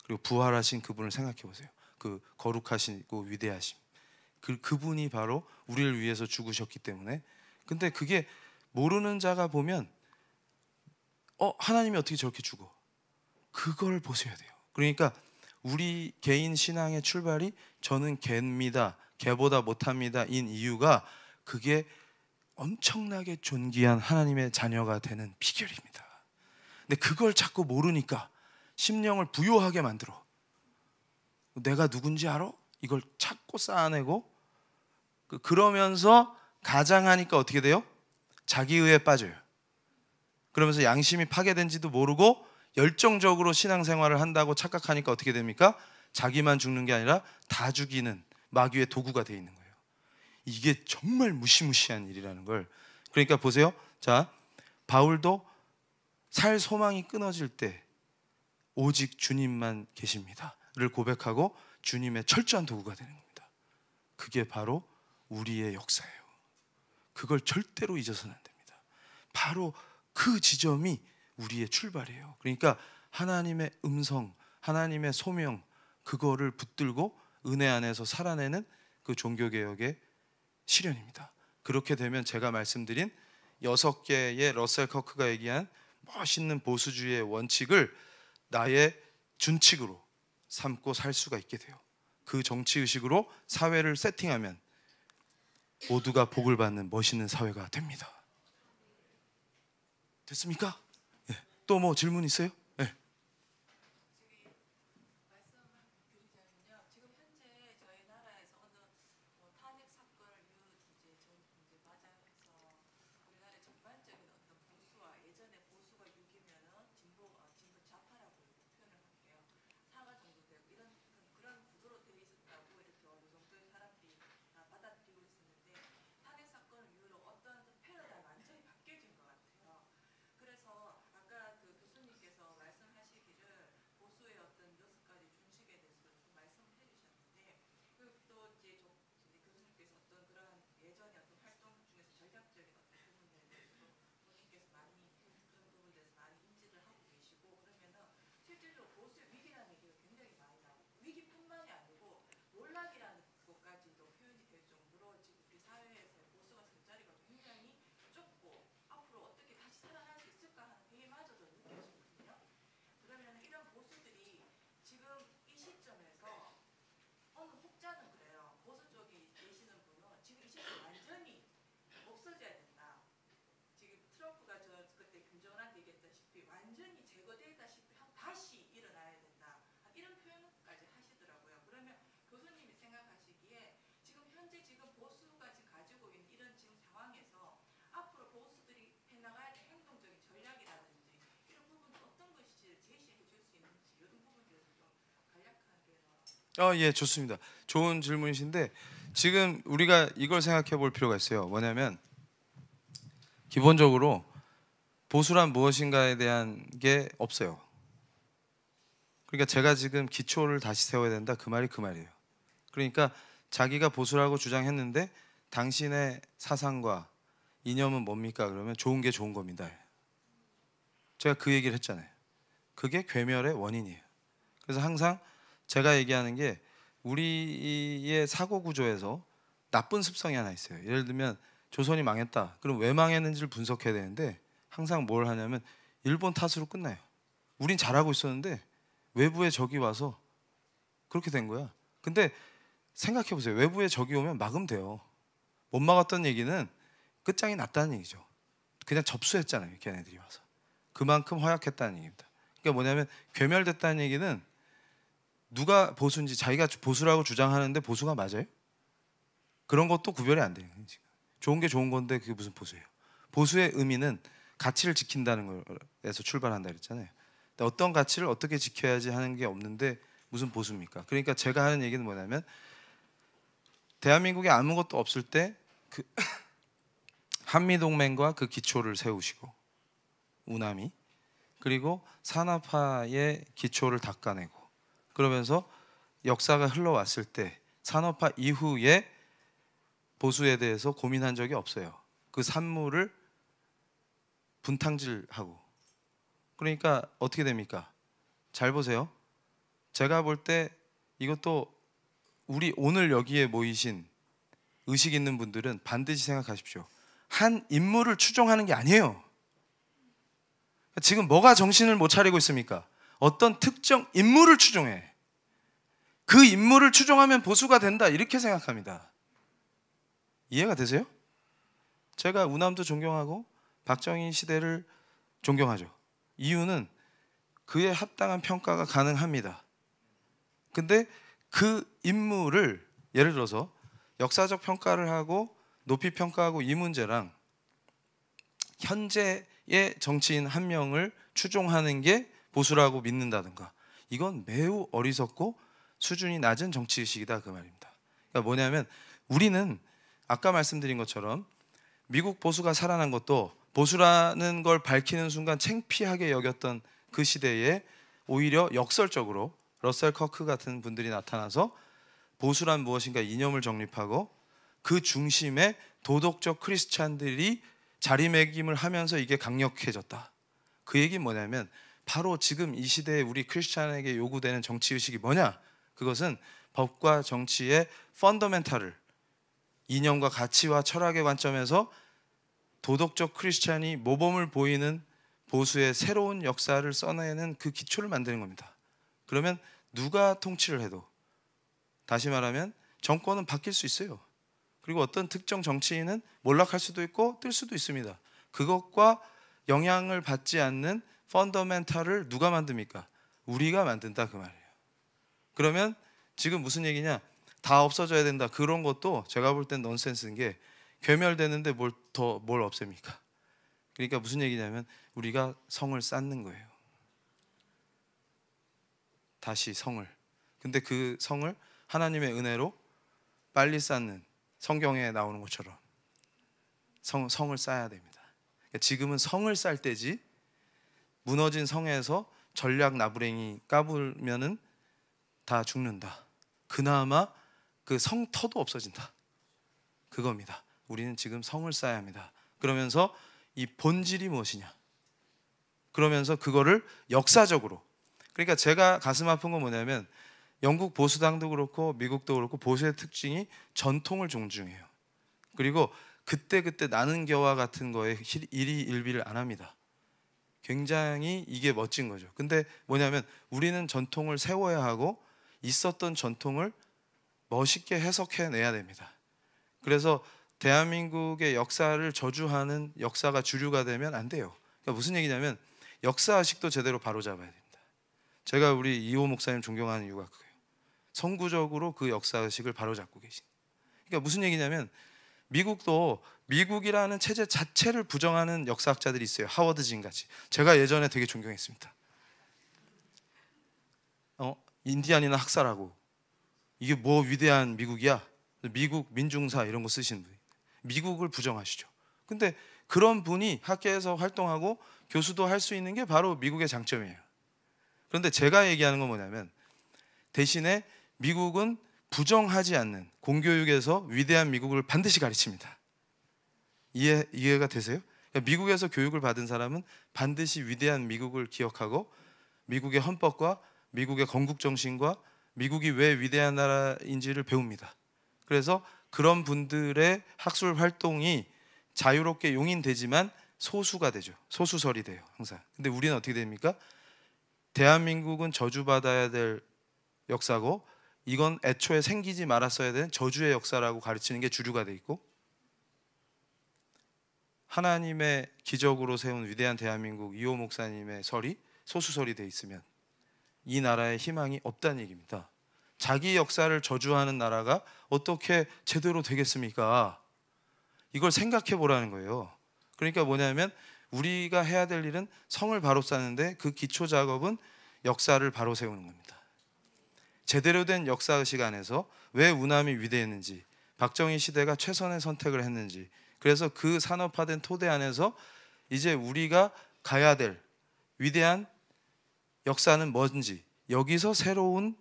그리고 부활하신 그분을 생각해 보세요. 그 거룩하시고 위대하심. 그분이 바로 우리를 위해서 죽으셨기 때문에. 근데 그게 모르는 자가 보면 하나님이 어떻게 저렇게 죽어? 그걸 보셔야 돼요. 그러니까 우리 개인 신앙의 출발이 저는 개입니다. 개보다 못합니다. 인 이유가 그게 엄청나게 존귀한 하나님의 자녀가 되는 비결입니다. 근데 그걸 자꾸 모르니까 심령을 부요하게 만들어. 내가 누군지 알아? 이걸 찾고 쌓아내고 그러면서 가장하니까 어떻게 돼요? 자기의에 빠져요. 그러면서 양심이 파괴된지도 모르고 열정적으로 신앙생활을 한다고 착각하니까 어떻게 됩니까? 자기만 죽는 게 아니라 다 죽이는 마귀의 도구가 돼 있는 거예요. 이게 정말 무시무시한 일이라는 걸. 그러니까 보세요. 자, 바울도 살 소망이 끊어질 때 오직 주님만 계십니다를 고백하고 주님의 철저한 도구가 되는 겁니다. 그게 바로 우리의 역사예요. 그걸 절대로 잊어서는 안 됩니다. 바로 그 지점이 우리의 출발이에요. 그러니까 하나님의 음성, 하나님의 소명, 그거를 붙들고 은혜 안에서 살아내는 그 종교개혁의 실현입니다. 그렇게 되면 제가 말씀드린 6개의 러셀 커크가 얘기한 멋있는 보수주의의 원칙을 나의 준칙으로 삼고 살 수가 있게 돼요. 그 정치의식으로 사회를 세팅하면 모두가 복을 받는 멋있는 사회가 됩니다. 됐습니까? 네. 또 뭐 질문 있어요? 네. 예, 좋습니다. 좋은 질문이신데 지금 우리가 이걸 생각해 볼 필요가 있어요. 뭐냐면 기본적으로 보수란 무엇인가에 대한 게 없어요. 그러니까 제가 지금 기초를 다시 세워야 된다 그 말이 그 말이에요. 그러니까 자기가 보수라고 주장했는데 당신의 사상과 이념은 뭡니까? 그러면 좋은 게 좋은 겁니다. 제가 그 얘기를 했잖아요. 그게 괴멸의 원인이에요. 그래서 항상 제가 얘기하는 게 우리의 사고 구조에서 나쁜 습성이 하나 있어요. 예를 들면 조선이 망했다. 그럼 왜 망했는지를 분석해야 되는데 항상 뭘 하냐면 일본 탓으로 끝나요. 우린 잘하고 있었는데 외부의 적이 와서 그렇게 된 거야. 근데 생각해 보세요. 외부의 적이 오면 막으면 돼요. 못 막았던 얘기는 끝장이 났다는 얘기죠. 그냥 접수했잖아요. 걔네들이 와서. 그만큼 허약했다는 얘기입니다. 그러니까 뭐냐면 괴멸됐다는 얘기는 누가 보수인지 자기가 보수라고 주장하는데 보수가 맞아요? 그런 것도 구별이 안 돼요. 지금. 좋은 게 좋은 건데 그게 무슨 보수예요? 보수의 의미는 가치를 지킨다는 거에서 출발한다 그랬잖아요. 근데 어떤 가치를 어떻게 지켜야지 하는 게 없는데 무슨 보수입니까? 그러니까 제가 하는 얘기는 뭐냐면 대한민국에 아무것도 없을 때 그 한미동맹과 그 기초를 세우시고 우남이 그리고 산업화의 기초를 닦아내고 그러면서 역사가 흘러왔을 때 산업화 이후에 보수에 대해서 고민한 적이 없어요. 그 산물을 분탕질하고 그러니까 어떻게 됩니까? 잘 보세요. 제가 볼 때 이것도 우리 오늘 여기에 모이신 의식 있는 분들은 반드시 생각하십시오. 한 인물을 추종하는 게 아니에요. 지금 뭐가 정신을 못 차리고 있습니까? 어떤 특정 인물을 추종해. 그 인물을 추종하면 보수가 된다 이렇게 생각합니다. 이해가 되세요? 제가 우남도 존경하고 박정희 시대를 존경하죠. 이유는 그에 합당한 평가가 가능합니다. 근데 그 인물을 예를 들어서 역사적 평가를 하고 높이 평가하고 이 문제랑 현재의 정치인 한 명을 추종하는 게 보수라고 믿는다든가 이건 매우 어리석고 수준이 낮은 정치의식이다 그 말입니다. 그러니까 뭐냐면 우리는 아까 말씀드린 것처럼 미국 보수가 살아난 것도 보수라는 걸 밝히는 순간 창피하게 여겼던 그 시대에 오히려 역설적으로 러셀 커크 같은 분들이 나타나서 보수란 무엇인가 이념을 정립하고 그 중심에 도덕적 크리스찬들이 자리매김을 하면서 이게 강력해졌다. 그 얘기는 뭐냐면 바로 지금 이 시대에 우리 크리스찬에게 요구되는 정치의식이 뭐냐? 그것은 법과 정치의 펀더멘탈을 이념과 가치와 철학의 관점에서 도덕적 크리스찬이 모범을 보이는 보수의 새로운 역사를 써내는 그 기초를 만드는 겁니다. 그러면 누가 통치를 해도 다시 말하면 정권은 바뀔 수 있어요. 그리고 어떤 특정 정치인은 몰락할 수도 있고 뜰 수도 있습니다. 그것과 영향을 받지 않는 펀더멘탈을 누가 만듭니까? 우리가 만든다 그 말이에요. 그러면 지금 무슨 얘기냐? 다 없어져야 된다. 그런 것도 제가 볼 땐 넌센스인 게 괴멸되는데 뭘 없앱니까? 그러니까 무슨 얘기냐면 우리가 성을 쌓는 거예요. 다시 성을. 근데 그 성을 하나님의 은혜로 빨리 쌓는 성경에 나오는 것처럼 성을 쌓아야 됩니다. 그러니까 지금은 성을 쌓을 때지 무너진 성에서 전략 나부랭이 까불면은 다 죽는다. 그나마 그 성터도 없어진다. 그겁니다. 우리는 지금 성을 쌓아야 합니다. 그러면서 이 본질이 무엇이냐? 그러면서 그거를 역사적으로 그러니까 제가 가슴 아픈 건 뭐냐면 영국 보수당도 그렇고 미국도 그렇고 보수의 특징이 전통을 존중해요. 그리고 그때그때 나는 겨와 같은 거에 일희일비를 안 합니다. 굉장히 이게 멋진 거죠. 근데 뭐냐면 우리는 전통을 세워야 하고 있었던 전통을 멋있게 해석해내야 됩니다. 그래서 대한민국의 역사를 저주하는 역사가 주류가 되면 안 돼요. 그러니까 무슨 얘기냐면 역사의식도 제대로 바로잡아야 됩니다. 제가 우리 이호 목사님 존경하는 이유가 그거예요. 선구적으로 그 역사의식을 바로잡고 계신. 그러니까 무슨 얘기냐면 미국도 미국이라는 체제 자체를 부정하는 역사학자들이 있어요. 하워드 진 같이. 제가 예전에 되게 존경했습니다. 인디안이나 학살하고 이게 뭐 위대한 미국이야? 미국 민중사 이런 거 쓰시는 분이 미국을 부정하시죠. 근데 그런 분이 학계에서 활동하고 교수도 할 수 있는 게 바로 미국의 장점이에요. 그런데 제가 얘기하는 건 뭐냐면 대신에 미국은 부정하지 않는 공교육에서 위대한 미국을 반드시 가르칩니다. 이해가 되세요? 그러니까 미국에서 교육을 받은 사람은 반드시 위대한 미국을 기억하고 미국의 헌법과 미국의 건국 정신과 미국이 왜 위대한 나라인지를 배웁니다. 그래서 그런 분들의 학술 활동이 자유롭게 용인되지만 소수가 되죠. 소수설이 돼요, 항상. 근데 우리는 어떻게 됩니까? 대한민국은 저주받아야 될 역사고 이건 애초에 생기지 말았어야 되는 저주의 역사라고 가르치는 게 주류가 돼 있고, 하나님의 기적으로 세운 위대한 대한민국 이호 목사님의 설이 소수설이 돼 있으면 이 나라의 희망이 없다는 얘기입니다. 자기 역사를 저주하는 나라가 어떻게 제대로 되겠습니까? 이걸 생각해 보라는 거예요. 그러니까 뭐냐면 우리가 해야 될 일은 성을 바로 쌓는데 그 기초 작업은 역사를 바로 세우는 겁니다. 제대로 된 역사의식 안에서 왜 우남이 위대했는지, 박정희 시대가 최선의 선택을 했는지, 그래서 그 산업화된 토대 안에서 이제 우리가 가야 될 위대한 역사는 뭔지, 여기서 새로운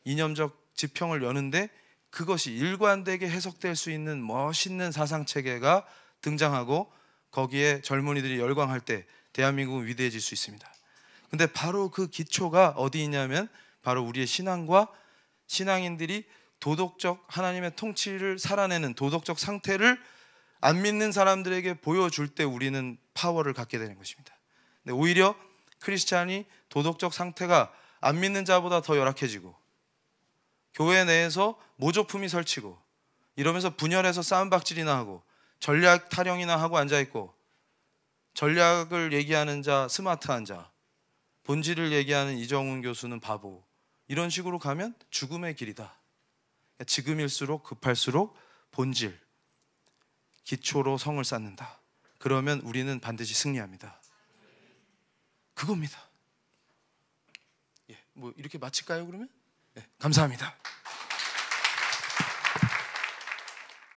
이념적 지평을 여는데 그것이 일관되게 해석될 수 있는 멋있는 사상체계가 등장하고 거기에 젊은이들이 열광할 때 대한민국은 위대해질 수 있습니다. 근데 바로 그 기초가 어디 있냐면 바로 우리의 신앙과 신앙인들이 도덕적 하나님의 통치를 살아내는 도덕적 상태를 안 믿는 사람들에게 보여줄 때 우리는 파워를 갖게 되는 것입니다. 근데 오히려 크리스찬이 도덕적 상태가 안 믿는 자보다 더 열악해지고 교회 내에서 모조품이 설치고 이러면서 분열해서 싸움박질이나 하고 전략 타령이나 하고 앉아있고 전략을 얘기하는 자 스마트한 자, 본질을 얘기하는 이정훈 교수는 바보, 이런 식으로 가면 죽음의 길이다. 지금일수록 급할수록 본질, 기초로 성을 쌓는다. 그러면 우리는 반드시 승리합니다. 그겁니다. 뭐 이렇게 마칠까요 그러면? 감사합니다.